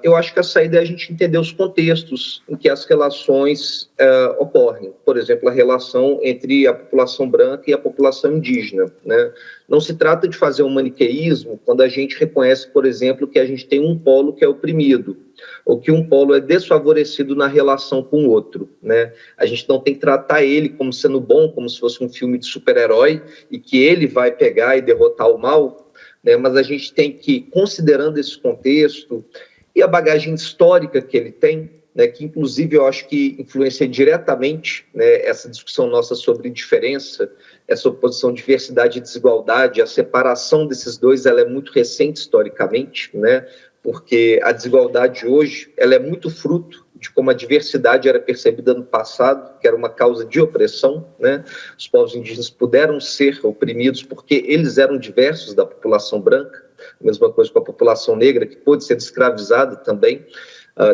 Eu acho que a saída é a gente entender os contextos em que as relações ocorrem. Por exemplo, a relação entre a população branca e a população indígena, né? Não se trata de fazer um maniqueísmo quando a gente reconhece, por exemplo, que a gente tem um polo que é oprimido, ou que um polo é desfavorecido na relação com o outro, né? A gente não tem que tratar ele como sendo bom, como se fosse um filme de super-herói, e que ele vai pegar e derrotar o mal, né? Mas a gente tem que, considerando esse contexto e a bagagem histórica que ele tem, né, que inclusive eu acho que influencia diretamente, né, essa discussão nossa sobre diferença, essa oposição diversidade e desigualdade, a separação desses dois, ela é muito recente historicamente, né, porque a desigualdade hoje, ela é muito fruto de como a diversidade era percebida no passado, que era uma causa de opressão, né? Os povos indígenas puderam ser oprimidos porque eles eram diversos da população branca, a mesma coisa com a população negra, que pôde ser escravizada também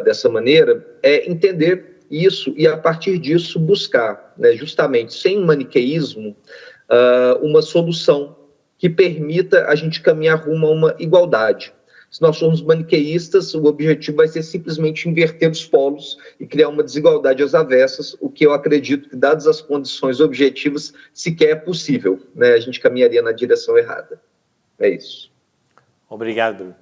dessa maneira, é entender isso e, a partir disso, buscar, né, justamente, sem maniqueísmo, uma solução que permita a gente caminhar rumo a uma igualdade. Se nós formos maniqueístas, o objetivo vai ser simplesmente inverter os polos e criar uma desigualdade às avessas, o que eu acredito que, dadas as condições objetivas, sequer é possível, né? A gente caminharia na direção errada. É isso. Obrigado.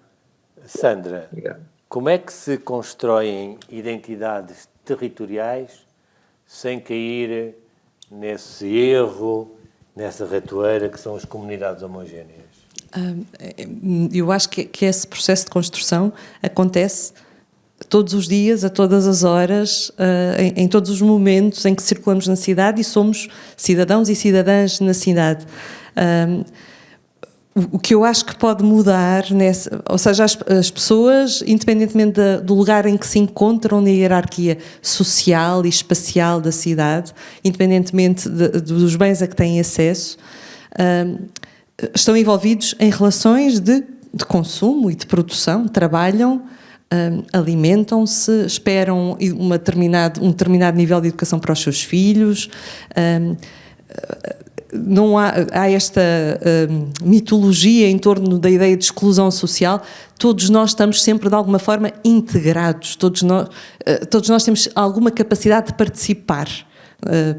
Sandra, Obrigado. Como é que se constroem identidades territoriais sem cair nesse erro, nessa ratoeira que são as comunidades homogéneas? Eu acho que esse processo de construção acontece todos os dias, a todas as horas, em todos os momentos em que circulamos na cidade e somos cidadãos e cidadãs na cidade. O que eu acho que pode mudar, ou seja, as pessoas, independentemente do lugar em que se encontram na hierarquia social e espacial da cidade, independentemente dos bens a que têm acesso, estão envolvidos em relações de consumo e de produção, trabalham, alimentam-se, esperam um determinado nível de educação para os seus filhos. Não há esta mitologia em torno da ideia de exclusão social. Todos nós estamos sempre, de alguma forma, integrados. Todos nós temos alguma capacidade de participar.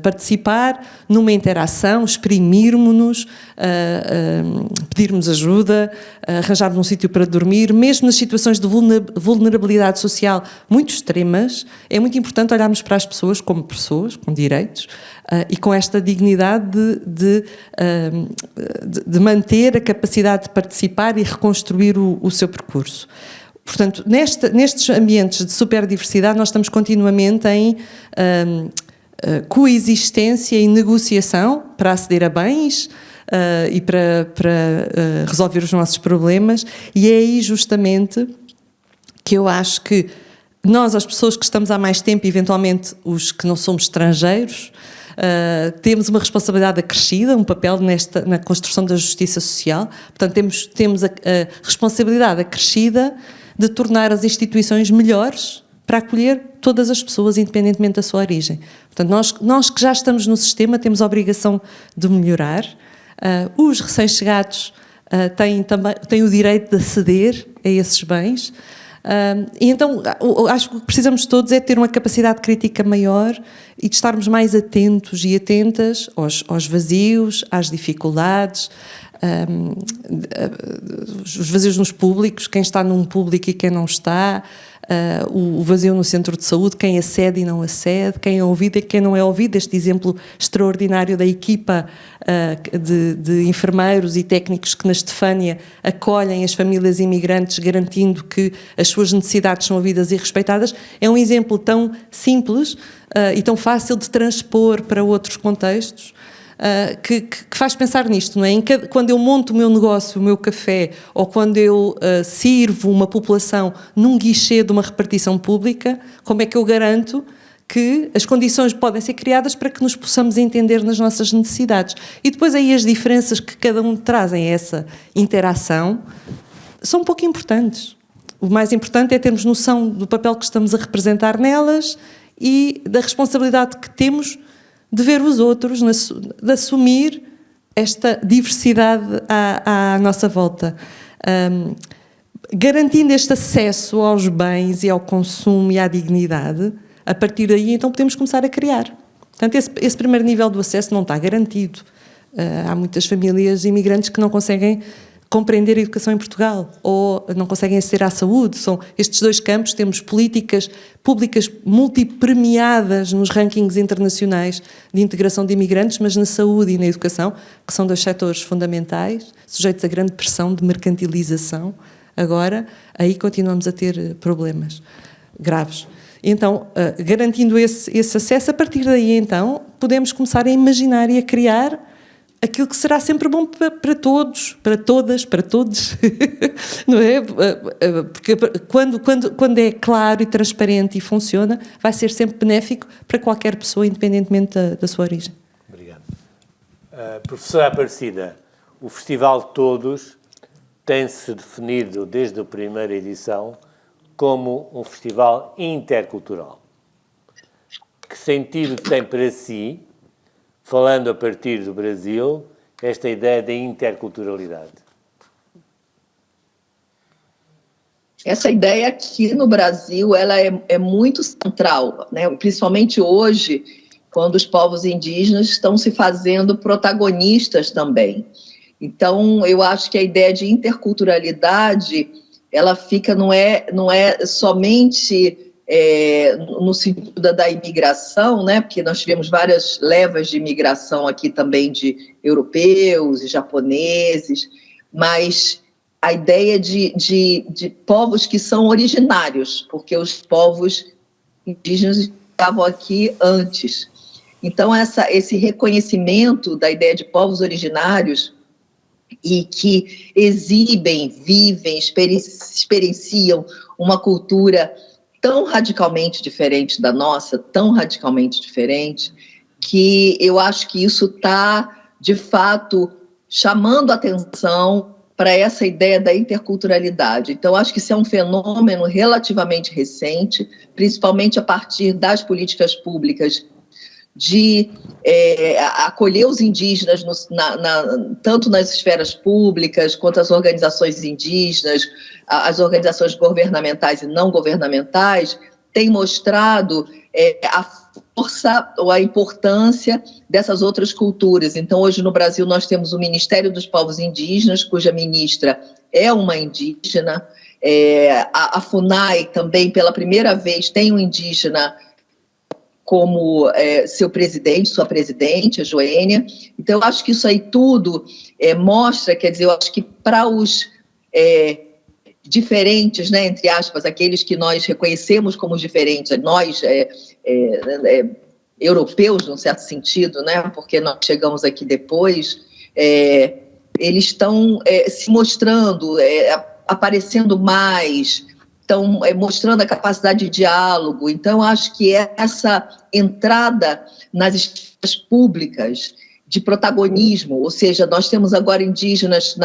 Participar numa interação, exprimirmos-nos, pedirmos ajuda, arranjarmos um sítio para dormir, mesmo nas situações de vulnerabilidade social muito extremas. É muito importante olharmos para as pessoas, com direitos, e com esta dignidade de manter a capacidade de participar e reconstruir o seu percurso. Portanto, nestes ambientes de superdiversidade, nós estamos continuamente coexistência e negociação para aceder a bens e para resolver os nossos problemas, e é aí justamente que eu acho que nós, as pessoas que estamos há mais tempo, eventualmente os que não somos estrangeiros, temos uma responsabilidade acrescida, um papel na construção da justiça social. Portanto, temos a responsabilidade acrescida de tornar as instituições melhores para acolher todas as pessoas, independentemente da sua origem. Portanto, nós que já estamos no sistema temos a obrigação de melhorar. Os recém-chegados têm o direito de aceder a esses bens. E então, acho que o que precisamos todos é ter uma capacidade crítica maior e de estarmos mais atentos e atentas aos vazios, às dificuldades, os vazios nos públicos, quem está num público e quem não está, o vazio no centro de saúde, quem acede e não acede, quem é ouvido e quem não é ouvido. Este exemplo extraordinário da equipa de enfermeiros e técnicos que na Estefânia acolhem as famílias imigrantes, garantindo que as suas necessidades são ouvidas e respeitadas, é um exemplo tão simples e tão fácil de transpor para outros contextos, que faz pensar nisto, não é? Quando eu monto o meu negócio, o meu café, ou quando eu sirvo uma população num guichê de uma repartição pública, como é que eu garanto que as condições podem ser criadas para que nos possamos entender nas nossas necessidades? E depois aí as diferenças que cada um traz em essa interação são um pouco importantes. O mais importante é termos noção do papel que estamos a representar nelas e da responsabilidade que temos de ver os outros, de assumir esta diversidade à nossa volta. Garantindo este acesso aos bens e ao consumo e à dignidade, a partir daí então podemos começar a criar. Portanto, esse primeiro nível do acesso não está garantido. Há muitas famílias imigrantes que não conseguem compreender a educação em Portugal ou não conseguem aceder à saúde. São estes dois campos. Temos políticas públicas multipremiadas nos rankings internacionais de integração de imigrantes, mas na saúde e na educação, que são dois setores fundamentais, sujeitos a grande pressão de mercantilização. Agora, aí continuamos a ter problemas graves. Então, garantindo esse acesso, a partir daí, então, podemos começar a imaginar e a criar aquilo que será sempre bom para todos, para todas, para todos, não é? Porque quando é claro e transparente e funciona, vai ser sempre benéfico para qualquer pessoa, independentemente da sua origem. Obrigado. Professora Aparecida, o Festival Todos tem-se definido desde a primeira edição como um festival intercultural. Que sentido tem para si, falando a partir do Brasil, esta ideia da interculturalidade? Essa ideia aqui no Brasil, ela é muito central, né? Principalmente hoje, quando os povos indígenas estão se fazendo protagonistas também. Então, eu acho que a ideia de interculturalidade, ela fica, não é somente no sentido da imigração, né? Porque nós tivemos várias levas de imigração aqui também de europeus e japoneses, mas a ideia de povos que são originários, porque os povos indígenas estavam aqui antes. Então, esse reconhecimento da ideia de povos originários e que exibem, vivem, experienciam uma cultura tão radicalmente diferente da nossa, tão radicalmente diferente, que eu acho que isso está, de fato, chamando atenção para essa ideia da interculturalidade. Então, acho que isso é um fenômeno relativamente recente, principalmente a partir das políticas públicas de acolher os indígenas tanto nas esferas públicas quanto as organizações indígenas, as organizações governamentais e não governamentais, têm mostrado a força ou a importância dessas outras culturas. Então, hoje no Brasil nós temos o Ministério dos Povos Indígenas, cuja ministra é uma indígena, a FUNAI também, pela primeira vez, tem um indígena como seu presidente, sua presidente, a Joênia. Então, eu acho que isso aí tudo mostra, quer dizer, eu acho que para os diferentes, né, entre aspas, aqueles que nós reconhecemos como diferentes, nós, europeus, num certo sentido, né? Porque nós chegamos aqui depois, eles estão se mostrando, aparecendo mais, estão mostrando a capacidade de diálogo. Então, acho que essa entrada nas esferas públicas de protagonismo, ou seja, nós temos agora indígenas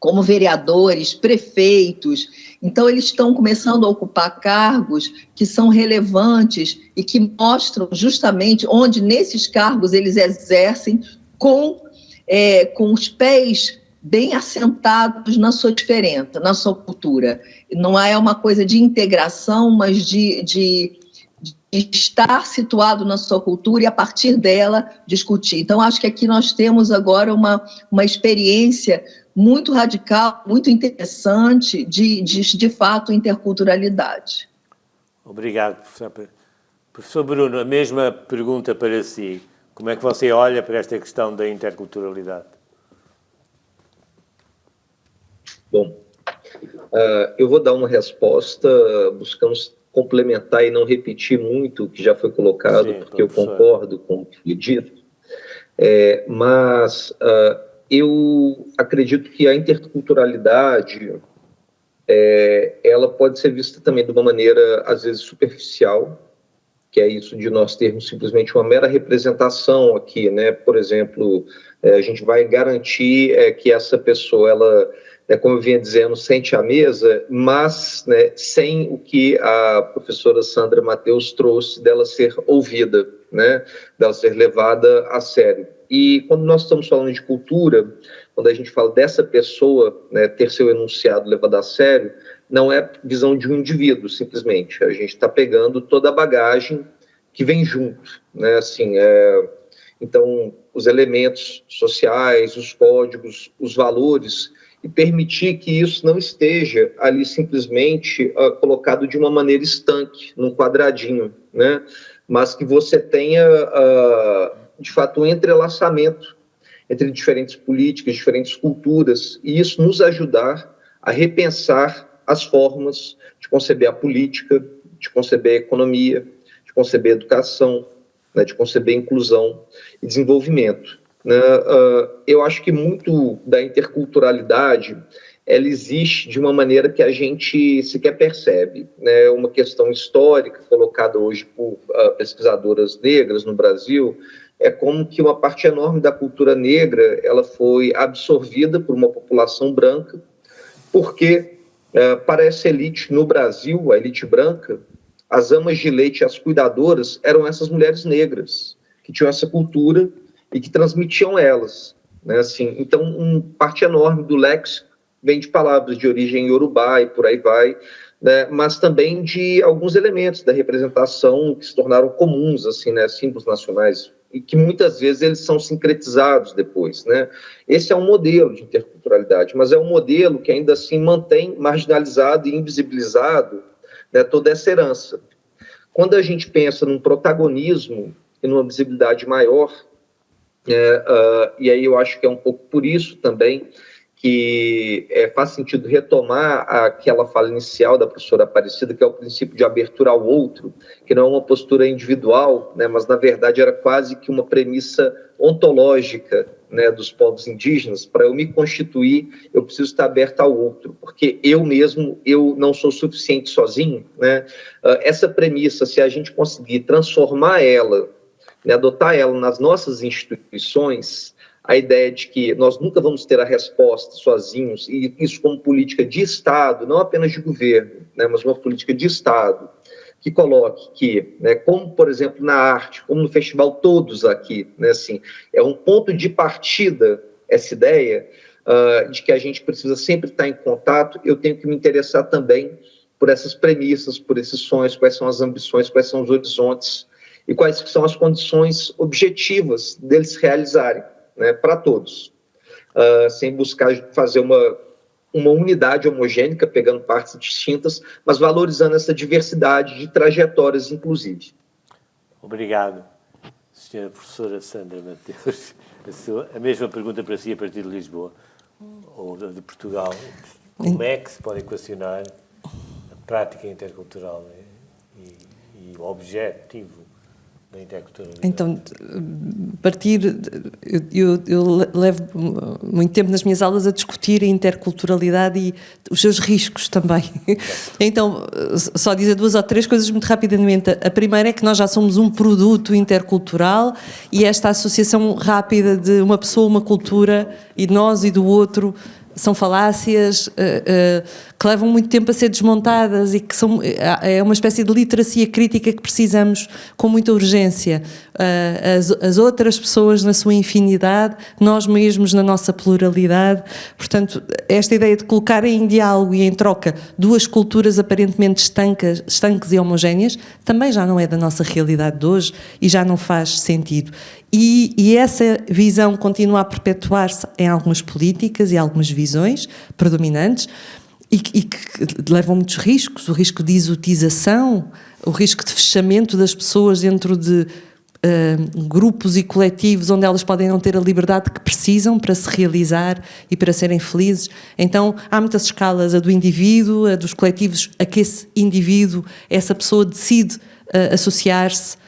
como vereadores, prefeitos, então eles estão começando a ocupar cargos que são relevantes e que mostram justamente onde nesses cargos eles exercem com os pés bem assentados na sua diferença, na sua cultura. Não é uma coisa de integração, mas de estar situado na sua cultura e, a partir dela, discutir. Então, acho que aqui nós temos agora uma experiência muito radical, muito interessante de fato, interculturalidade. Obrigado, professor. Professor Bruno, a mesma pergunta para si. Como é que você olha para esta questão da interculturalidade? Bom, eu vou dar uma resposta buscando complementar e não repetir muito o que já foi colocado, sim, porque eu concordo com o que foi dito, mas eu acredito que a interculturalidade ela pode ser vista também de uma maneira, às vezes, superficial, que é isso de nós termos simplesmente uma mera representação aqui, né? Por exemplo, a gente vai garantir que essa pessoa, ela, como eu vinha dizendo, sente à mesa, mas, né, sem o que a professora Sandra Mateus trouxe dela ser ouvida, né? Dela ser levada a sério. E quando nós estamos falando de cultura, quando a gente fala dessa pessoa, né, ter seu enunciado levado a sério, não é visão de um indivíduo, simplesmente. A gente está pegando toda a bagagem que vem junto, né? Assim, então, os elementos sociais, os códigos, os valores, e permitir que isso não esteja ali simplesmente colocado de uma maneira estanque, num quadradinho, né? Mas que você tenha, de fato, um entrelaçamento entre diferentes políticas, diferentes culturas, e isso nos ajudar a repensar as formas de conceber a política, de conceber a economia, de conceber a educação, né, de conceber a inclusão e desenvolvimento. Né? Eu acho que muito da interculturalidade ela existe de uma maneira que a gente sequer percebe. Né? Uma questão histórica colocada hoje por pesquisadoras negras no Brasil é como que uma parte enorme da cultura negra ela foi absorvida por uma população branca, porque para essa elite no Brasil, a elite branca, as amas de leite, as cuidadoras, eram essas mulheres negras, que tinham essa cultura e que transmitiam elas. Né? Assim, então, parte enorme do léxico vem de palavras de origem iorubá e por aí vai, né? Mas também de alguns elementos da representação que se tornaram comuns, assim, né? Símbolos nacionais, e que muitas vezes eles são sincretizados depois, né? Esse é um modelo de interculturalidade, mas é um modelo que ainda assim mantém marginalizado e invisibilizado, né, toda essa herança. Quando a gente pensa num protagonismo e numa visibilidade maior, e aí eu acho que é um pouco por isso também que faz sentido retomar aquela fala inicial da professora Aparecida, que é o princípio de abertura ao outro, que não é uma postura individual, né, mas, na verdade, era quase que uma premissa ontológica, né, dos povos indígenas. Para eu me constituir, eu preciso estar aberto ao outro, porque eu mesmo, eu não sou suficiente sozinho. Né? Essa premissa, se a gente conseguir transformar ela, né, adotar ela nas nossas instituições, a ideia de que nós nunca vamos ter a resposta sozinhos, e isso como política de Estado, não apenas de governo, né, mas uma política de Estado, que coloque que, né, como, por exemplo, na arte, como no festival Todos aqui, né, assim, é um ponto de partida essa ideia de que a gente precisa sempre estar em contato. Eu tenho que me interessar também por essas premissas, por esses sonhos, quais são as ambições, quais são os horizontes, e quais são as condições objetivas deles se realizarem. Né, para todos, sem buscar fazer uma unidade homogênea, pegando partes distintas, mas valorizando essa diversidade de trajetórias, inclusive. Obrigado, senhora professora Sandra Mateus. A mesma pergunta para si a partir de Lisboa, ou de Portugal. Como é que se pode equacionar a prática intercultural e o objetivo da interculturalidade? Então, eu levo muito tempo nas minhas aulas a discutir a interculturalidade e os seus riscos também. Então, só dizer 2 ou 3 coisas muito rapidamente. A primeira é que nós já somos um produto intercultural e esta associação rápida de uma pessoa, uma cultura, e nós e do outro, são falácias que levam muito tempo a ser desmontadas e que é uma espécie de literacia crítica que precisamos com muita urgência. As outras pessoas na sua infinidade, nós mesmos na nossa pluralidade. Portanto, esta ideia de colocar em diálogo e em troca 2 culturas aparentemente estanques e homogéneas também já não é da nossa realidade de hoje e já não faz sentido. E essa visão continua a perpetuar-se em algumas políticas e algumas visões predominantes e que levam muitos riscos, o risco de exotização, o risco de fechamento das pessoas dentro de grupos e coletivos onde elas podem não ter a liberdade que precisam para se realizar e para serem felizes. Então, há muitas escalas, a do indivíduo, a dos coletivos, a que esse indivíduo, essa pessoa decide associar-se.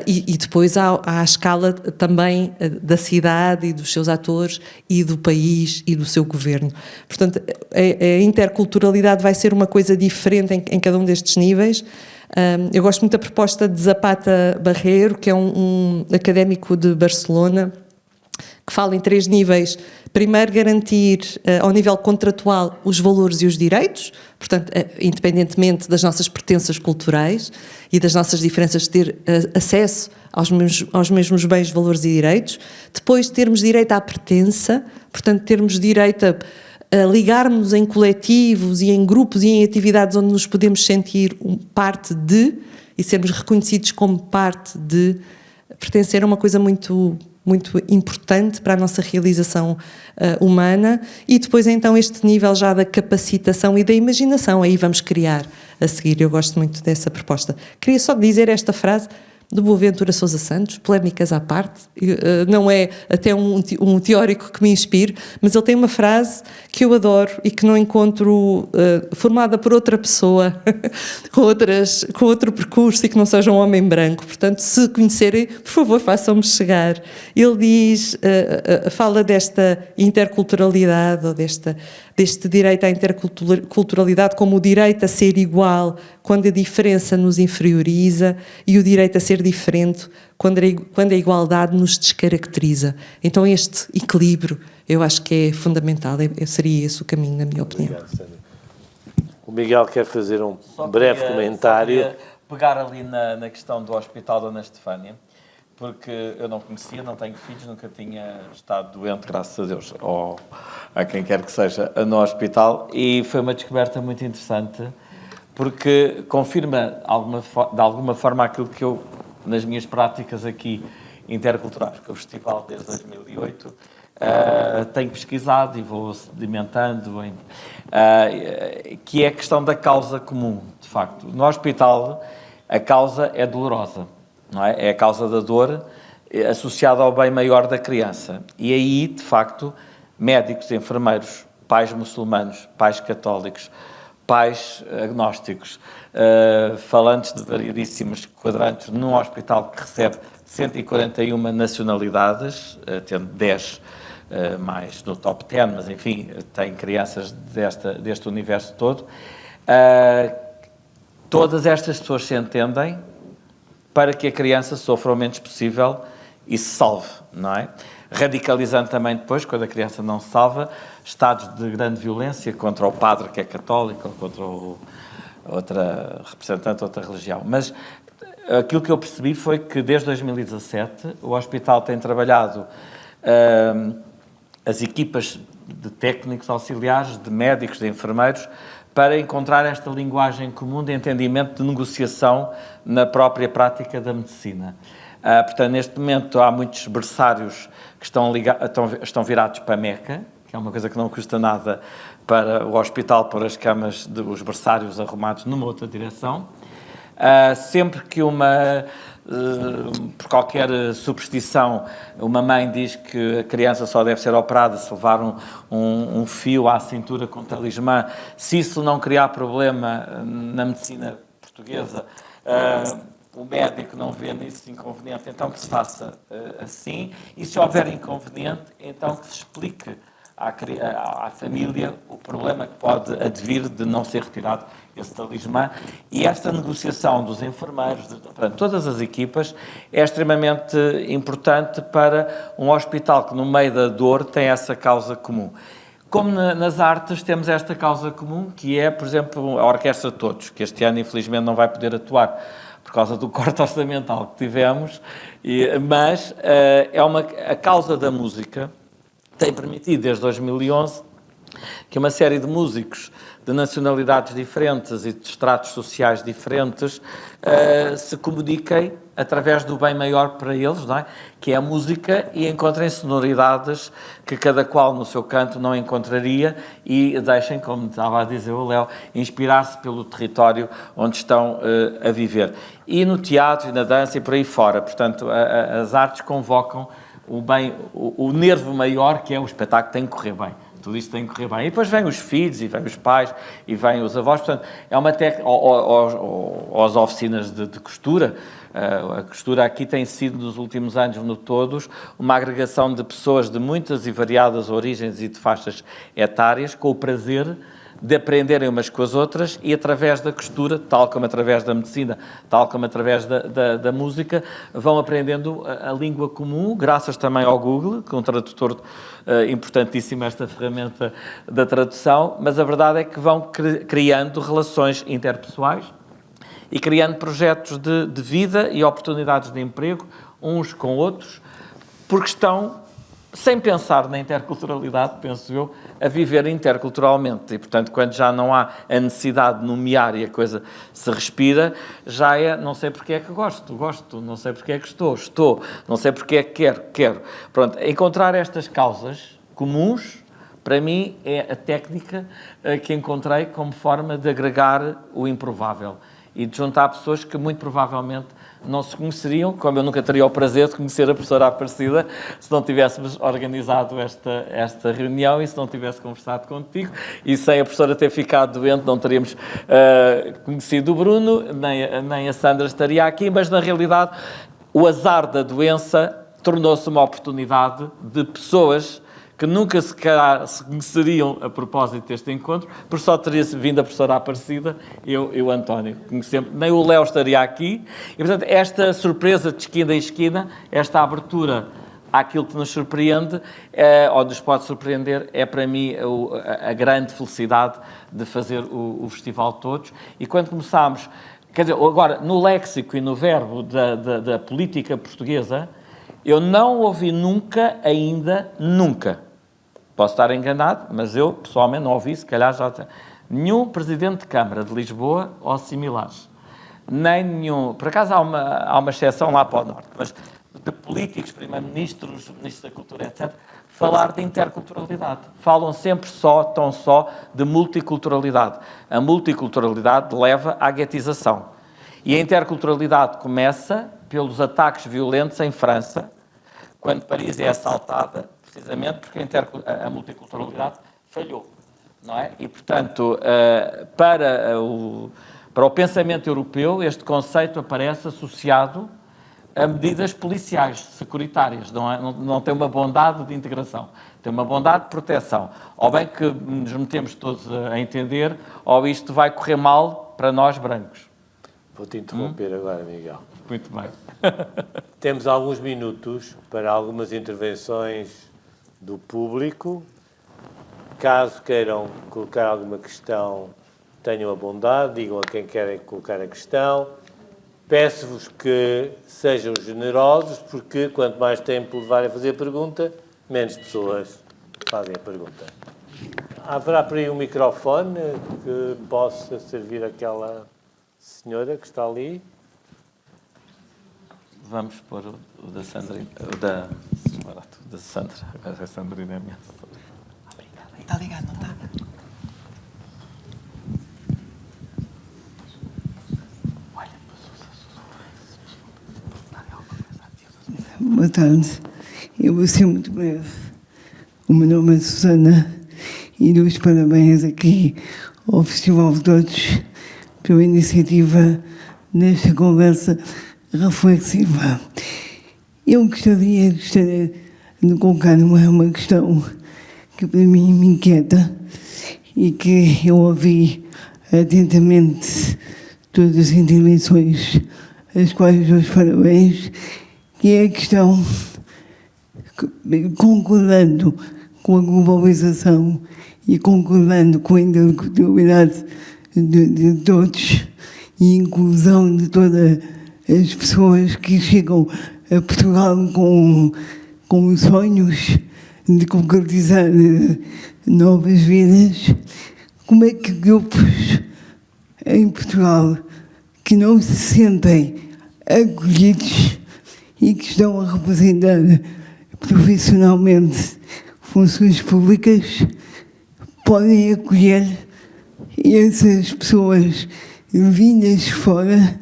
E depois há a escala também da cidade e dos seus atores e do país e do seu governo. Portanto, a interculturalidade vai ser uma coisa diferente em cada um destes níveis. Eu gosto muito da proposta de Zapata Barreiro, que é um académico de Barcelona, que fala em 3 níveis. Primeiro, garantir ao nível contratual os valores e os direitos, portanto, independentemente das nossas pertenças culturais e das nossas diferenças, ter acesso aos mesmos bens, valores e direitos. Depois, termos direito à pertença, portanto, termos direito a ligarmos em coletivos e em grupos e em atividades onde nos podemos sentir parte de e sermos reconhecidos como parte de. Pertencer a uma coisa muito importante para a nossa realização humana. E depois então este nível já da capacitação e da imaginação, aí vamos criar a seguir. Eu gosto muito dessa proposta. Queria só dizer esta frase do Boaventura Sousa Santos, polémicas à parte, não é até um teórico que me inspire, mas ele tem uma frase que eu adoro e que não encontro formada por outra pessoa, com outro percurso e que não seja um homem branco. Portanto, se conhecerem, por favor, façam-me chegar. Ele diz, fala desta interculturalidade ou deste direito à interculturalidade como o direito a ser igual quando a diferença nos inferioriza e o direito a ser diferente quando a igualdade nos descaracteriza. Então este equilíbrio eu acho que é fundamental, seria esse o caminho, na minha opinião. Obrigado, Sandra. O Miguel quer fazer um breve comentário. Só queria pegar ali na questão do Hospital Dona Estefânia, porque eu não conhecia, não tenho filhos, nunca tinha estado doente, graças a Deus, ou a quem quer que seja, no hospital, e foi uma descoberta muito interessante, porque confirma de alguma forma aquilo que eu, nas minhas práticas aqui interculturais, que é o festival desde 2008, tenho pesquisado e vou sedimentando, que é a questão da causa comum, de facto. No hospital, a causa é dolorosa, não é? É a causa da dor associada ao bem maior da criança. E aí, de facto, médicos, enfermeiros, pais muçulmanos, pais católicos, pais agnósticos, falantes de variedíssimos quadrantes, num hospital que recebe 141 nacionalidades, tendo 10 mais no top 10, mas enfim, tem crianças deste universo todo. Todas estas pessoas se entendem para que a criança sofra o menos possível e se salve, não é? Radicalizando também depois, quando a criança não se salva, estados de grande violência contra o padre que é católico ou contra outra representante de outra religião. Mas aquilo que eu percebi foi que desde 2017 o hospital tem trabalhado as equipas de técnicos auxiliares, de médicos, de enfermeiros, para encontrar esta linguagem comum de entendimento, de negociação na própria prática da medicina. Portanto, neste momento há muitos berçários que estão virados para Meca, que é uma coisa que não custa nada para o hospital pôr as camas dos berçários arrumados numa outra direção. Sempre que por qualquer superstição, uma mãe diz que a criança só deve ser operada se levar um fio à cintura com talismã, se isso não criar problema na medicina portuguesa, o médico não vê nisso inconveniente, então que se faça assim, e se houver inconveniente, então que se explique à família o problema que pode advir de não ser retirado esse talismã. E esta negociação dos enfermeiros, de todas as equipas, é extremamente importante para um hospital que, no meio da dor, tem essa causa comum. Como nas artes temos esta causa comum, que é, por exemplo, a Orquestra de Todos, que este ano, infelizmente, não vai poder atuar por causa do corte orçamental que tivemos, mas a causa da música tem permitido, desde 2011, que uma série de músicos de nacionalidades diferentes e de estratos sociais diferentes se comuniquem através do bem maior para eles, não é? Que é a música, e encontrem sonoridades que cada qual no seu canto não encontraria e deixem, como estava a dizer o Léo, inspirar-se pelo território onde estão a viver. E no teatro e na dança e por aí fora. Portanto, as artes convocam o nervo maior, que é o espetáculo, tem que correr bem. Tudo isto tem que correr bem. E depois vêm os filhos, e vêm os pais, e vêm os avós. Portanto, é uma técnica... Ou as oficinas de costura. A costura aqui tem sido, nos últimos anos, no todos, uma agregação de pessoas de muitas e variadas origens e de faixas etárias, com o prazer de aprenderem umas com as outras e, através da costura, tal como através da medicina, tal como através da música, vão aprendendo a língua comum, graças também ao Google, que é um tradutor importantíssimo, esta ferramenta da tradução, mas a verdade é que vão criando relações interpessoais e criando projetos de vida e oportunidades de emprego, uns com outros, porque estão, sem pensar na interculturalidade, penso eu, a viver interculturalmente. E, portanto, quando já não há a necessidade de nomear e a coisa se respira, já é, não sei porque é que gosto, não sei porque é que estou, não sei porque é que quero. Pronto, encontrar estas causas comuns, para mim, é a técnica que encontrei como forma de agregar o improvável e de juntar pessoas que, muito provavelmente, não se conheceriam, como eu nunca teria o prazer de conhecer a professora Aparecida se não tivéssemos organizado esta reunião e se não tivesse conversado contigo, e sem a professora ter ficado doente não teríamos conhecido o Bruno, nem a Sandra estaria aqui, mas na realidade o azar da doença tornou-se uma oportunidade de pessoas que nunca se conheceriam a propósito deste encontro, porque só teria vindo a professora Aparecida, eu e o António. Conhecemos, nem o Léo estaria aqui. E, portanto, esta surpresa de esquina em esquina, esta abertura àquilo que nos surpreende, ou nos pode surpreender, é para mim a grande felicidade de fazer o Festival Todos. E quando começámos, quer dizer, agora, no léxico e no verbo da política portuguesa, eu não ouvi nunca, posso estar enganado, mas eu, pessoalmente, não ouvi, se calhar já tem, nenhum presidente de Câmara de Lisboa ou similares. Nem nenhum... Por acaso há uma exceção lá para o Norte, mas de políticos, primeiro-ministros, ministros da Cultura, etc., falar de interculturalidade. Falam sempre tão só de multiculturalidade. A multiculturalidade leva à guetização. E a interculturalidade começa pelos ataques violentos em França, quando Paris é assaltada, precisamente porque a multiculturalidade falhou, não é? E, portanto, para o pensamento europeu, este conceito aparece associado a medidas policiais, securitárias, não tem uma bondade de integração, tem uma bondade de proteção. Ou bem que nos metemos todos a entender, ou isto vai correr mal para nós brancos. Vou-te interromper agora, Miguel. Muito bem. Temos alguns minutos para algumas intervenções do público. Caso queiram colocar alguma questão, tenham a bondade, digam a quem querem colocar a questão. Peço-vos que sejam generosos, porque quanto mais tempo levarem a fazer a pergunta, menos pessoas fazem a pergunta. Haverá por aí um microfone que possa servir àquela senhora que está ali? Vamos pôr o da Sandra, da Sandra. Agora a Sandrina é a minha. Obrigada. Está ligado, não está? Boa tarde. Eu vou ser muito breve. O meu nome é Susana e dou os parabéns aqui ao Festival de Todos pela iniciativa nesta conversa reflexiva. Eu gostaria de colocar uma questão que para mim me inquieta e que eu ouvi atentamente todas as intervenções, às quais dou os parabéns, que é a questão, concordando com a globalização e concordando com a individualidade de todos e inclusão de todas as pessoas que chegam a Portugal com sonhos de concretizar novas vidas, como é que grupos em Portugal que não se sentem acolhidos e que estão a representar profissionalmente funções públicas podem acolher essas pessoas vindas de fora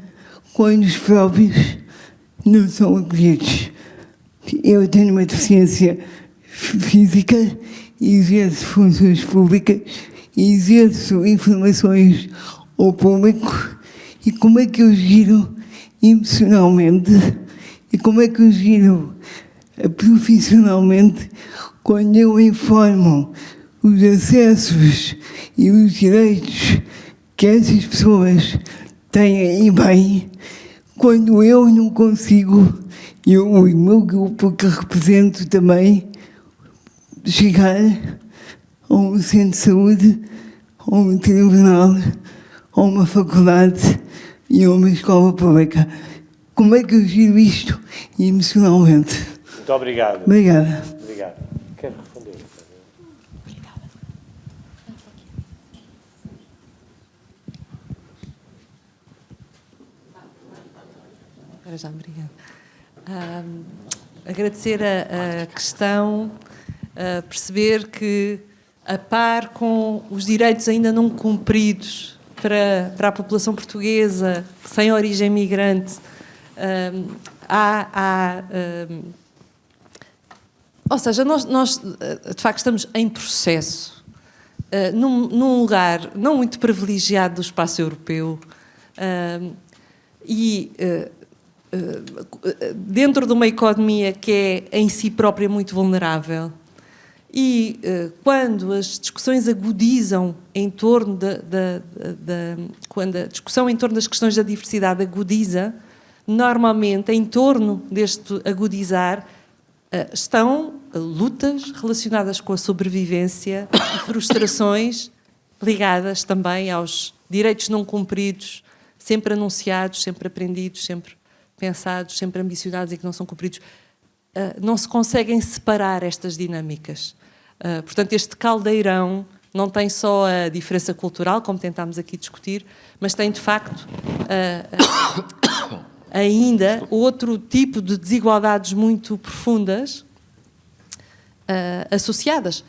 quando os próprios não são acolhidos. Eu tenho uma deficiência física e exerço funções públicas e exerço informações ao público, e como é que eu giro emocionalmente e como é que eu giro profissionalmente quando eu informo os acessos e os direitos que essas pessoas têm e bem, quando eu não consigo, eu e o meu grupo que represento também, chegar a um centro de saúde, a um tribunal, a uma faculdade e a uma escola pública. Como é que eu giro isto emocionalmente? Muito obrigado. Obrigada. Obrigado. Quero responder. Agora já, obrigada. Agradecer a questão, perceber que, a par com os direitos ainda não cumpridos para a população portuguesa sem origem migrante, ou seja, nós de facto estamos em processo, num lugar não muito privilegiado do espaço europeu, e dentro de uma economia que é em si própria muito vulnerável. E quando as discussões agudizam em torno quando a discussão em torno das questões da diversidade agudiza, normalmente em torno deste agudizar estão lutas relacionadas com a sobrevivência e frustrações ligadas também aos direitos não cumpridos, sempre anunciados, sempre aprendidos, sempre pensados, sempre ambicionados e que não são cumpridos. Não se conseguem separar estas dinâmicas. Portanto, este caldeirão não tem só a diferença cultural, como tentámos aqui discutir, mas tem, de facto, ainda outro tipo de desigualdades muito profundas associadas,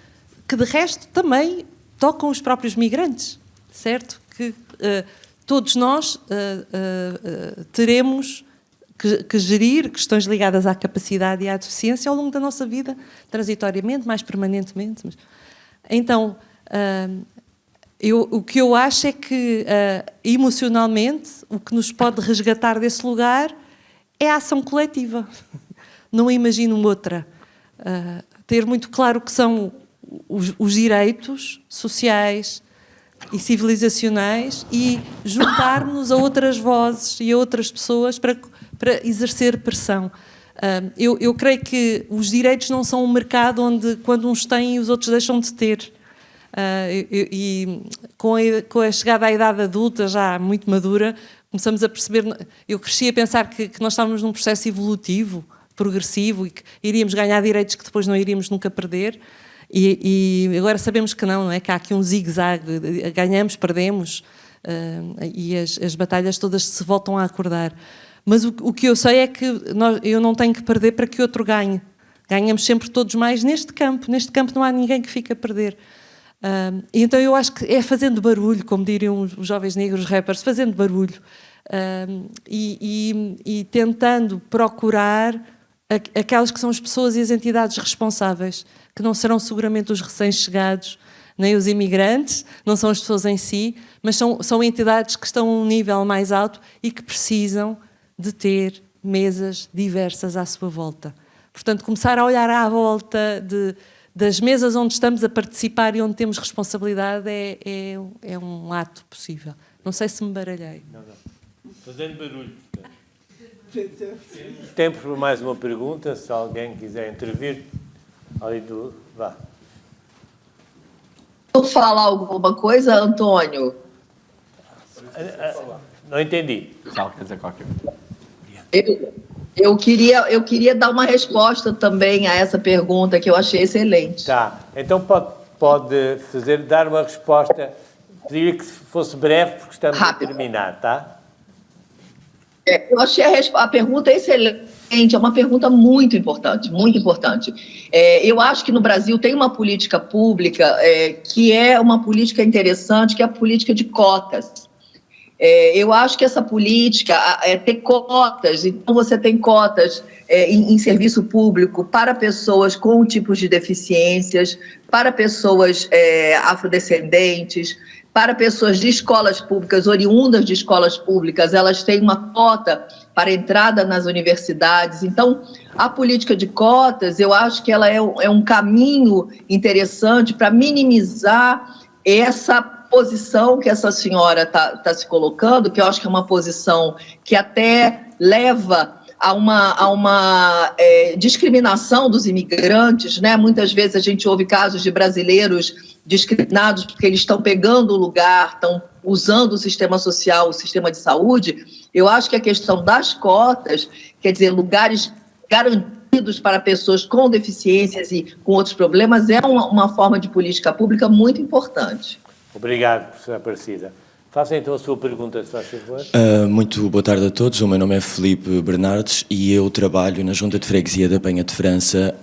que, de resto, também tocam os próprios migrantes, certo? Que todos nós teremos que gerir questões ligadas à capacidade e à deficiência ao longo da nossa vida, transitoriamente, mais permanentemente. Então, o que eu acho é que, emocionalmente, o que nos pode resgatar desse lugar é a ação coletiva. Não imagino outra. Ter muito claro o que são os direitos sociais e civilizacionais e juntar-nos a outras vozes e a outras pessoas para exercer pressão. Eu creio que os direitos não são um mercado onde, quando uns têm, os outros deixam de ter. E com a chegada à idade adulta, já muito madura, começamos a perceber... Eu cresci a pensar que nós estávamos num processo evolutivo, progressivo, e que iríamos ganhar direitos que depois não iríamos nunca perder. E agora sabemos que não é? Que há aqui um zigue-zague, ganhamos, perdemos, e as batalhas todas se voltam a acordar. Mas o que eu sei é que eu não tenho que perder para que outro ganhe. Ganhamos sempre todos mais neste campo. Neste campo não há ninguém que fique a perder. Então eu acho que é fazendo barulho, como diriam os jovens negros rappers, fazendo barulho, e tentando procurar aquelas que são as pessoas e as entidades responsáveis, que não serão seguramente os recém-chegados, nem os imigrantes, não são as pessoas em si, mas são entidades que estão a um nível mais alto e que precisam de ter mesas diversas à sua volta. Portanto, começar a olhar à volta das mesas onde estamos a participar e onde temos responsabilidade é um ato possível. Não sei se me baralhei. Não. Fazendo barulho. Tempo para mais uma pergunta, se alguém quiser intervir. Ali do... Vá. Vou falar alguma coisa, Antônio? Não entendi. Quer dizer qualquer coisa. Eu queria dar uma resposta também a essa pergunta que eu achei excelente. Tá, então pode dar uma resposta. Pediria que fosse breve, porque estamos a terminar, tá? Eu achei a pergunta excelente, é uma pergunta muito importante, muito importante. Eu acho que no Brasil tem uma política pública que é uma política interessante, que é a política de cotas. Eu acho que essa política é ter cotas, então você tem cotas em serviço público para pessoas com tipos de deficiências, para pessoas afrodescendentes, para pessoas de escolas públicas, oriundas de escolas públicas, elas têm uma cota para entrada nas universidades. Então, a política de cotas, eu acho que ela é um caminho interessante para minimizar essa posição que essa senhora está se colocando, que eu acho que é uma posição que até leva a uma discriminação dos imigrantes, né? Muitas vezes a gente ouve casos de brasileiros discriminados porque eles estão pegando o lugar, estão usando o sistema social, o sistema de saúde. Eu acho que a questão das cotas, quer dizer, lugares garantidos para pessoas com deficiências e com outros problemas, é uma forma de política pública muito importante. Obrigado, professora Aparecida. Faça então a sua pergunta, se faz favor. Muito boa tarde a todos. O meu nome é Filipe Bernardes e eu trabalho na Junta de Freguesia da Penha de França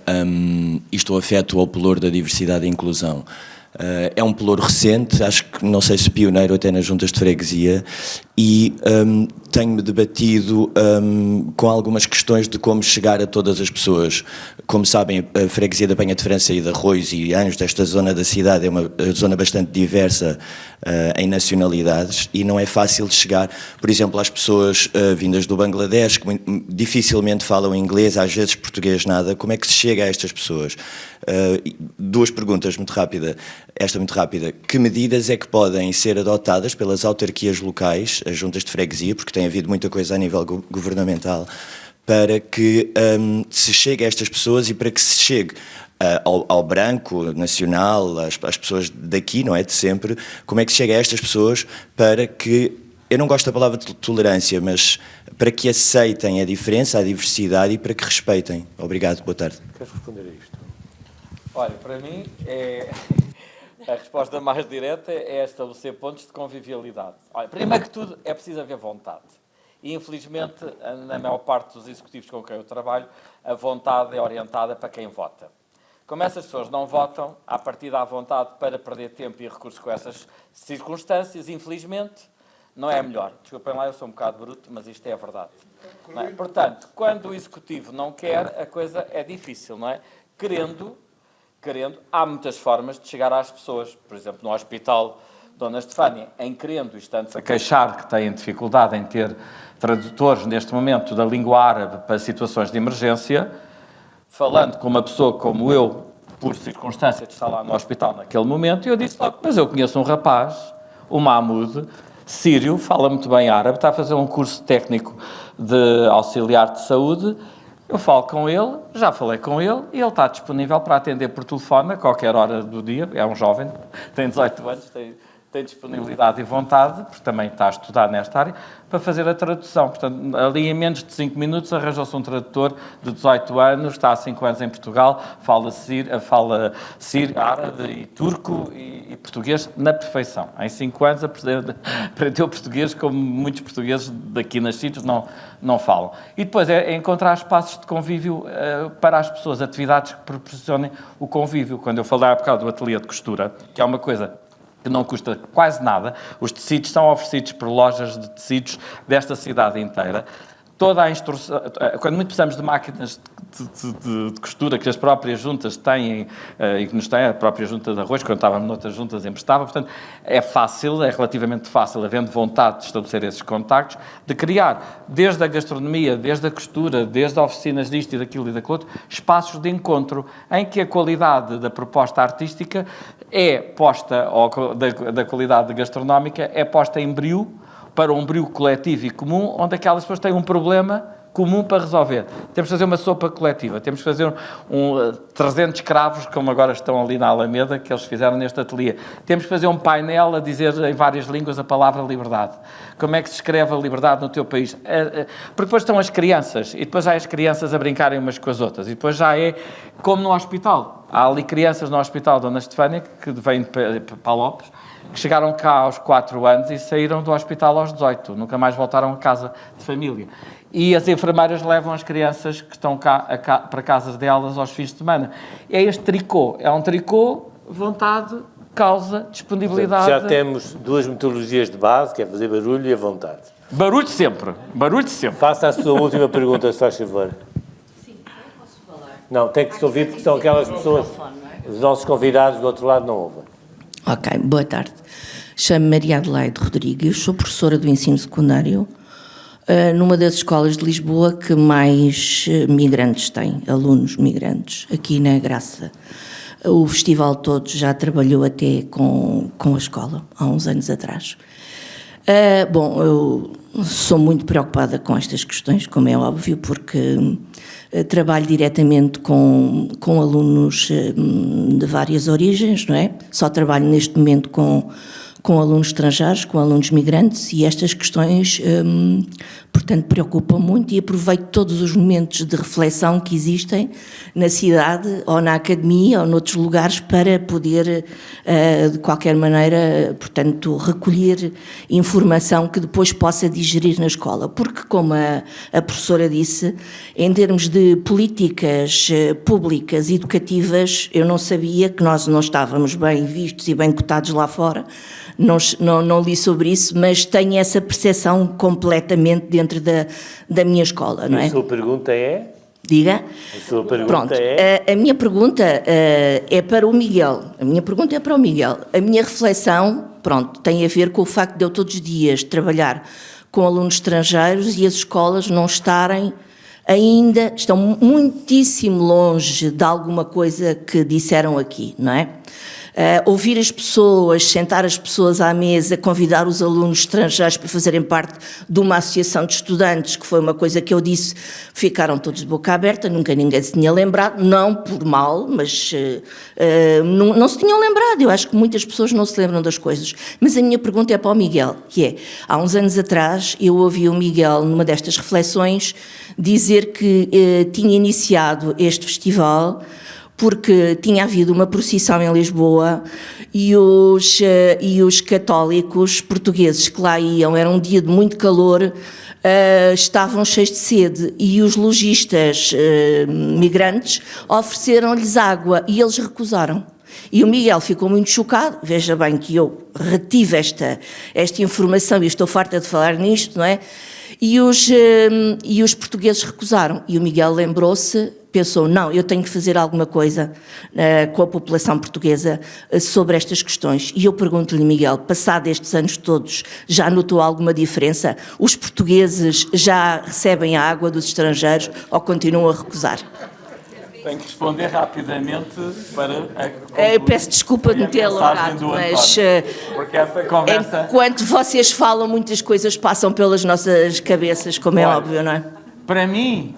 e estou afeto ao pelouro da diversidade e inclusão. É um pelouro recente, acho que não sei se pioneiro até nas juntas de freguesia, e tenho-me debatido com algumas questões de como chegar a todas as pessoas. Como sabem, a freguesia da Penha de França e de Arroios e Anjos, desta zona da cidade, é uma zona bastante diversa em nacionalidades e não é fácil de chegar, por exemplo, às pessoas vindas do Bangladesh, que dificilmente falam inglês, às vezes português nada. Como é que se chega a estas pessoas? Duas perguntas muito rápida. Esta muito rápida. Que medidas é que podem ser adotadas pelas autarquias locais, as juntas de freguesia, porque tem havido muita coisa a nível governamental, para que se chegue a estas pessoas e para que se chegue ao branco nacional, às pessoas daqui, não é, de sempre, como é que se chega a estas pessoas para que, eu não gosto da palavra tolerância, mas para que aceitem a diferença, a diversidade e para que respeitem. Obrigado, boa tarde. Queres responder a isto? Olha, para mim, a resposta mais direta é estabelecer pontos de convivialidade. Olha, primeiro que tudo, é preciso haver vontade. E, infelizmente, na maior parte dos executivos com quem eu trabalho, a vontade é orientada para quem vota. Como essas pessoas não votam, à partida há vontade para perder tempo e recursos com essas circunstâncias, infelizmente, não é a melhor. Desculpem lá, eu sou um bocado bruto, mas isto é a verdade. Não é? Portanto, quando o executivo não quer, a coisa é difícil, não é? Querendo, há muitas formas de chegar às pessoas. Por exemplo, no Hospital Dona Estefânia, em querendo, estando-se a queixar que têm dificuldade em ter tradutores neste momento da língua árabe para situações de emergência, falando com uma pessoa como eu, por circunstância de estar lá no hospital naquele momento, eu disse logo, mas eu conheço um rapaz, o Mahmoud, sírio, fala muito bem árabe, está a fazer um curso técnico de auxiliar de saúde. Eu falo com ele, já falei com ele, e ele está disponível para atender por telefone a qualquer hora do dia. É um jovem, tem 18 anos, tem disponibilidade e vontade, porque também está a estudar nesta área, para fazer a tradução. Portanto, ali em menos de 5 minutos arranjou-se um tradutor de 18 anos, está há 5 anos em Portugal, fala sírio, árabe e turco e português na perfeição. Em 5 anos aprendeu português, como muitos portugueses daqui nascidos não falam. E depois é encontrar espaços de convívio para as pessoas, atividades que proporcionem o convívio. Quando eu falei há bocado do ateliê de costura, que é uma coisa que não custa quase nada, os tecidos são oferecidos por lojas de tecidos desta cidade inteira. toda a instrução, quando muito precisamos de máquinas de costura que as próprias juntas têm e que nos têm, a própria junta de arroz, quando estávamos noutras juntas emprestava, portanto, é fácil, é relativamente fácil, havendo vontade de estabelecer esses contactos, de criar, desde a gastronomia, desde a costura, desde oficinas disto e daquilo e daquilo outro, espaços de encontro em que a qualidade da proposta artística é posta, ou da qualidade gastronómica, é posta em brio, para um brio coletivo e comum, onde aquelas pessoas têm um problema comum para resolver. Temos de fazer uma sopa coletiva, temos de fazer 300 cravos, como agora estão ali na Alameda, que eles fizeram neste ateliê. Temos de fazer um painel a dizer em várias línguas a palavra liberdade. Como é que se escreve a liberdade no teu país? Porque depois estão as crianças, e depois já há as crianças a brincarem umas com as outras, e depois já é como no hospital. Há ali crianças no hospital Dona Estefânia, que vêm de Palopes, que chegaram cá aos 4 anos e saíram do hospital aos 18, nunca mais voltaram a casa de família. E as enfermeiras levam as crianças que estão cá para casas delas aos fins de semana. É este tricô, é um tricô, vontade, causa, disponibilidade. Já temos 2 metodologias de base, que é fazer barulho e a vontade. Barulho sempre, barulho sempre. Faça a sua última pergunta, se faz favor. Sim, eu posso falar. Não, tem que se ouvir porque são aquelas pessoas, os nossos convidados do outro lado não ouvem. Ok, boa tarde. Chamo-me Maria Adelaide Rodrigues, sou professora do ensino secundário numa das escolas de Lisboa que mais migrantes tem, alunos migrantes, aqui na Graça. O Festival Todos já trabalhou até com a escola, há uns anos atrás. Bom, eu sou muito preocupada com estas questões, como é óbvio, porque trabalho diretamente com alunos de várias origens, não é? Só trabalho neste momento com alunos estrangeiros, com alunos migrantes, e estas questões, portanto, preocupam muito, e aproveito todos os momentos de reflexão que existem na cidade, ou na academia, ou noutros lugares, para poder, de qualquer maneira, portanto, recolher informação que depois possa digerir na escola. Porque, como a professora disse, em termos de políticas públicas educativas, eu não sabia que nós não estávamos bem vistos e bem cotados lá fora. Não li sobre isso, mas tenho essa percepção completamente dentro da minha escola, não é? A sua pergunta é? Diga. A sua pergunta Pronto, é? A minha pergunta é para o Miguel. A minha pergunta é para o Miguel. A minha reflexão, pronto, tem a ver com o facto de eu todos os dias trabalhar com alunos estrangeiros e as escolas não estarem ainda, estão muitíssimo longe de alguma coisa que disseram aqui, não é? Ouvir as pessoas, sentar as pessoas à mesa, convidar os alunos estrangeiros para fazerem parte de uma associação de estudantes, que foi uma coisa que eu disse, ficaram todos de boca aberta, nunca ninguém se tinha lembrado, não por mal, mas não se tinham lembrado. Eu acho que muitas pessoas não se lembram das coisas. Mas a minha pergunta é para o Miguel, que é, há uns anos atrás, eu ouvi o Miguel, numa destas reflexões, dizer que tinha iniciado este festival porque tinha havido uma procissão em Lisboa e os católicos portugueses que lá iam, era um dia de muito calor, estavam cheios de sede, e os lojistas migrantes ofereceram-lhes água e eles recusaram. E o Miguel ficou muito chocado. Veja bem que eu retive esta informação e estou farta de falar nisto, não é? E os portugueses recusaram. E o Miguel lembrou-se, pensou, não, eu tenho que fazer alguma coisa com a população portuguesa sobre estas questões. E eu pergunto-lhe, Miguel, passado estes anos todos, já notou alguma diferença? Os portugueses já recebem a água dos estrangeiros ou continuam a recusar? Tenho que responder rapidamente para peço desculpa de me ter alongado, mas porque essa conversa... enquanto vocês falam, muitas coisas passam pelas nossas cabeças, como é óbvio, não é? Para mim,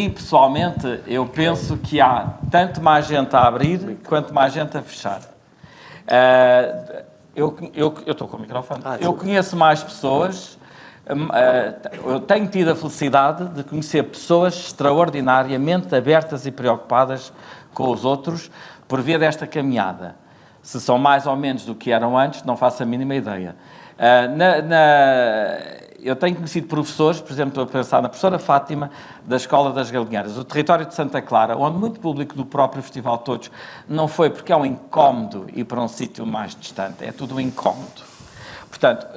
pessoalmente, eu penso que há tanto mais gente a abrir quanto mais gente a fechar. Eu estou com o microfone. Eu conheço mais pessoas... Eu tenho tido a felicidade de conhecer pessoas extraordinariamente abertas e preocupadas com os outros por via desta caminhada. Se são mais ou menos do que eram antes, não faço a mínima ideia. Eu tenho conhecido professores, por exemplo, estou a pensar na professora Fátima, da Escola das Galinheiras, o território de Santa Clara, onde muito público do próprio Festival Todos não foi porque é um incómodo ir para um sítio mais distante, é tudo um incómodo. Portanto,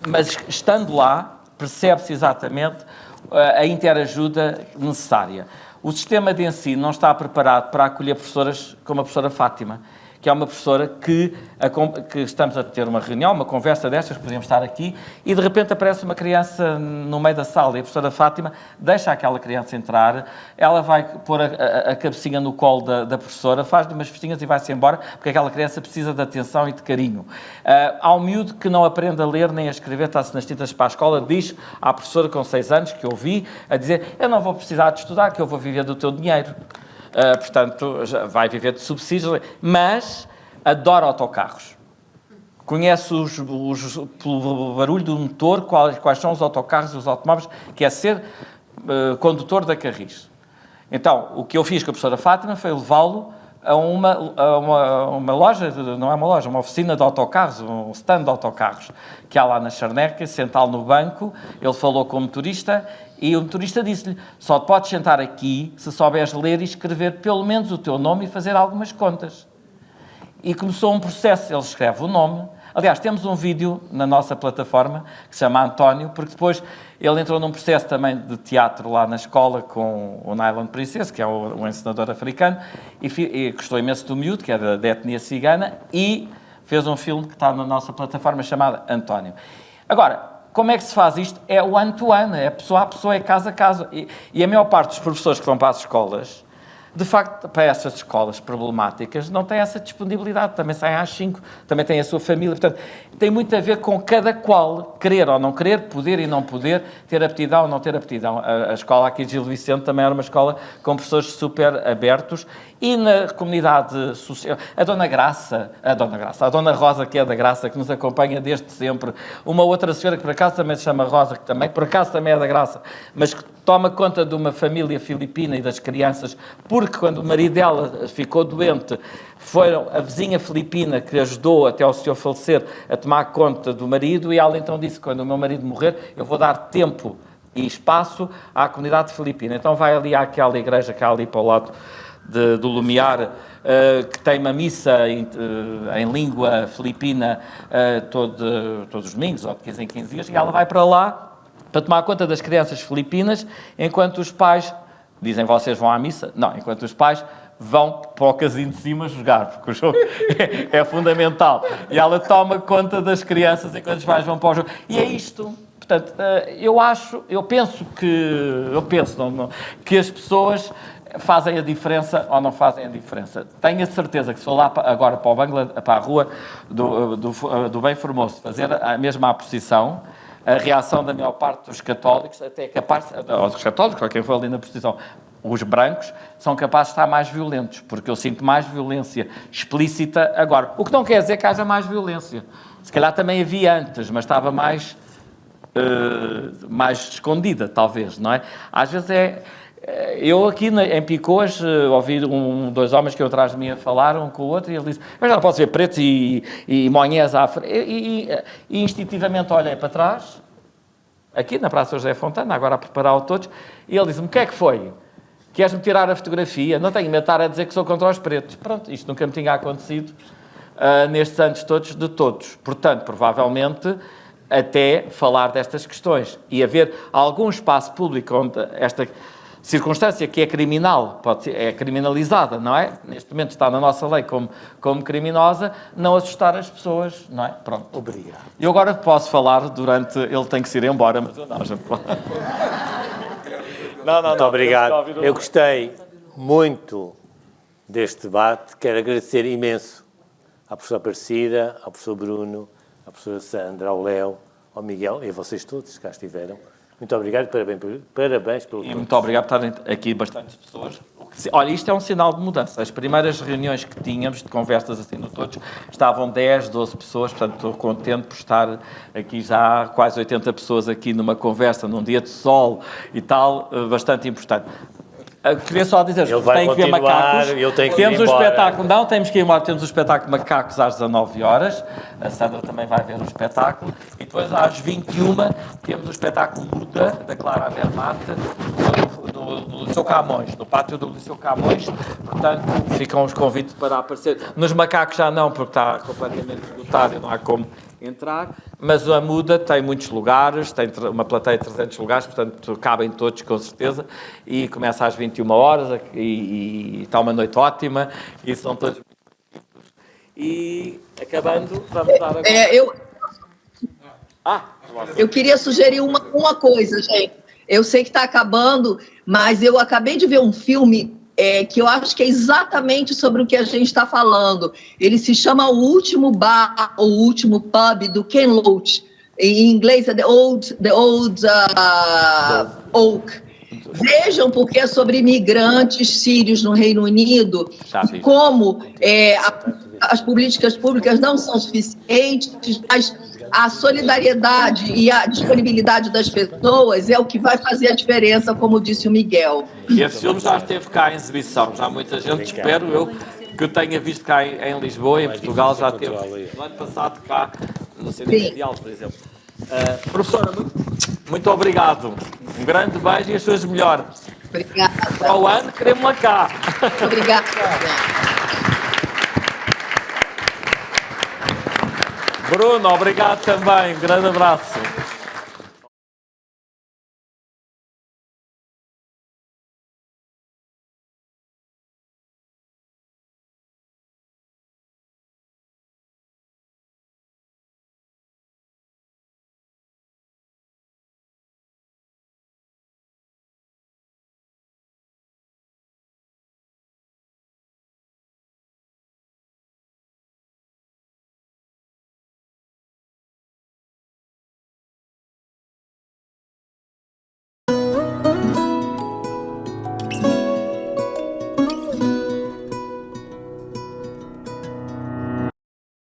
mas estando lá, percebe-se exatamente a interajuda necessária. O sistema de ensino não está preparado para acolher professoras como a professora Fátima, que é uma professora que estamos a ter uma reunião, uma conversa destas, podíamos estar aqui, e de repente aparece uma criança no meio da sala, e a professora Fátima deixa aquela criança entrar, ela vai pôr a cabecinha no colo da professora, faz-lhe umas festinhas e vai-se embora, porque aquela criança precisa de atenção e de carinho. Há um miúdo que não aprende a ler nem a escrever, está-se nas tintas para a escola, diz à professora com 6 anos, que eu ouvi, a dizer: eu não vou precisar de estudar, que eu vou viver do teu dinheiro. Portanto, vai viver de subsídios, mas adora autocarros. Conhece pelo barulho do motor quais são os autocarros e os automóveis, que é ser condutor da Carris. Então, o que eu fiz com a professora Fátima foi levá-lo a uma loja, não é uma loja, uma oficina de autocarros, um stand de autocarros, que há lá na Charneca, sentá-lo no banco, ele falou com o motorista, e o motorista disse-lhe: só te podes sentar aqui se souberes ler e escrever pelo menos o teu nome e fazer algumas contas. E começou um processo, ele escreve o nome. Aliás, temos um vídeo na nossa plataforma que se chama António, porque depois ele entrou num processo também de teatro lá na escola com o Nylon Princess, que é um encenador africano, e gostou imenso do miúdo, que é da etnia cigana, e fez um filme que está na nossa plataforma chamado António. Agora, como é que se faz isto? É o one-to-one, é pessoa a pessoa, é casa a casa. E a maior parte dos professores que vão para as escolas, de facto, para essas escolas problemáticas, não têm essa disponibilidade. Também saem às 5, também têm a sua família. Portanto, tem muito a ver com cada qual querer ou não querer, poder e não poder, ter aptidão ou não ter aptidão. A escola aqui de Gil Vicente também era uma escola com professores super abertos. E na comunidade social, a Dona Rosa, que é da Graça, que nos acompanha desde sempre, uma outra senhora que por acaso também se chama Rosa, que também por acaso também é da Graça, mas que toma conta de uma família filipina e das crianças, porque quando o marido dela ficou doente, foi a vizinha filipina que ajudou até o senhor falecer a tomar conta do marido, e ela então disse: quando o meu marido morrer, eu vou dar tempo e espaço à comunidade filipina. Então vai ali àquela igreja que há ali para o lado do Lumiar, que tem uma missa em língua filipina todos os domingos, ou de 15 em 15 dias, e ela vai para lá para tomar conta das crianças filipinas, enquanto os pais dizem: vocês vão à missa? Não, enquanto os pais vão para o casino de cima jogar, porque o jogo é fundamental. E ela toma conta das crianças enquanto os pais vão para o jogo. E é isto. Portanto, eu penso que as pessoas fazem a diferença ou não fazem a diferença. Tenho a certeza que se for lá agora para a rua do Bem Formoso fazer a mesma posição, a reação da maior parte dos católicos, até é capaz, ou dos católicos, ou quem for ali na posição, os brancos, são capazes de estar mais violentos, porque eu sinto mais violência explícita agora. O que não quer dizer que haja mais violência. Se calhar também havia antes, mas estava mais escondida, talvez, não é? Às vezes eu aqui em Picoas ouvi dois homens que eu atrás de mim a falar um com o outro, e ele disse: eu já não posso ver pretos e monhés à frente. E instintivamente olhei para trás, aqui na Praça José Fontana, agora a preparar o todos, e ele disse-me: o que é que foi? Queres-me tirar a fotografia? Não tenho medo de estar a dizer que sou contra os pretos. Pronto, isto nunca me tinha acontecido nestes anos todos de todos. Portanto, provavelmente, até falar destas questões e haver algum espaço público onde esta circunstância que é criminal, é criminalizada, não é? Neste momento está na nossa lei como criminosa, não assustar as pessoas, não é? Pronto. Obrigado. Eu agora posso falar durante... Ele tem que se ir embora, mas eu não, já posso. Não. Muito obrigado. Eu gostei muito deste debate. Quero agradecer imenso à professora Aparecida, ao professor Bruno, à professora Sandra, ao Léo, ao Miguel e a vocês todos que cá estiveram. Muito obrigado e parabéns pelo E muito obrigado por estarem aqui bastantes pessoas. Olha, isto é um sinal de mudança. As primeiras reuniões que tínhamos, de conversas assim no todos, estavam 10, 12 pessoas, portanto estou contente por estar aqui já quase 80 pessoas aqui numa conversa, num dia de sol e tal, bastante importante. Queria só dizer, tem que ver macacos. Temos o espetáculo, não, temos que ir embora, temos o espetáculo Macacos às 19 horas, a Sandra também vai ver o espetáculo, e depois às 21 temos o espetáculo Muda, da Clara Abermate, no Liceu Camões, no pátio do Liceu Camões, portanto ficam os convites para aparecer. Nos macacos já não, porque está completamente esgotado e não há como entrar, mas a Muda tem muitos lugares, tem uma plateia de 300 lugares, portanto cabem todos com certeza, e começa às 21 horas e está uma noite ótima e são todos... E acabando, vamos dar agora... Eu queria sugerir uma coisa, gente. Eu sei que está acabando, mas eu acabei de ver um filme que eu acho que é exatamente sobre o que a gente está falando. Ele se chama O Último Bar, ou O Último Pub, do Ken Loach. Em inglês é The Old Oak. Vejam, porque é sobre imigrantes sírios no Reino Unido, como as políticas públicas não são suficientes, mas a solidariedade e a disponibilidade das pessoas é o que vai fazer a diferença, como disse o Miguel. E esse filme já esteve cá em exibição, já muita gente, espero eu, que eu tenha visto cá em Lisboa, em Portugal, já teve no ano passado cá, no Cinema Ideal, por exemplo. Professora, muito obrigado. Um grande beijo e as suas melhores. Obrigada. Para o ano, queremos-la cá. Obrigada. Bruno, obrigado também. Um grande abraço.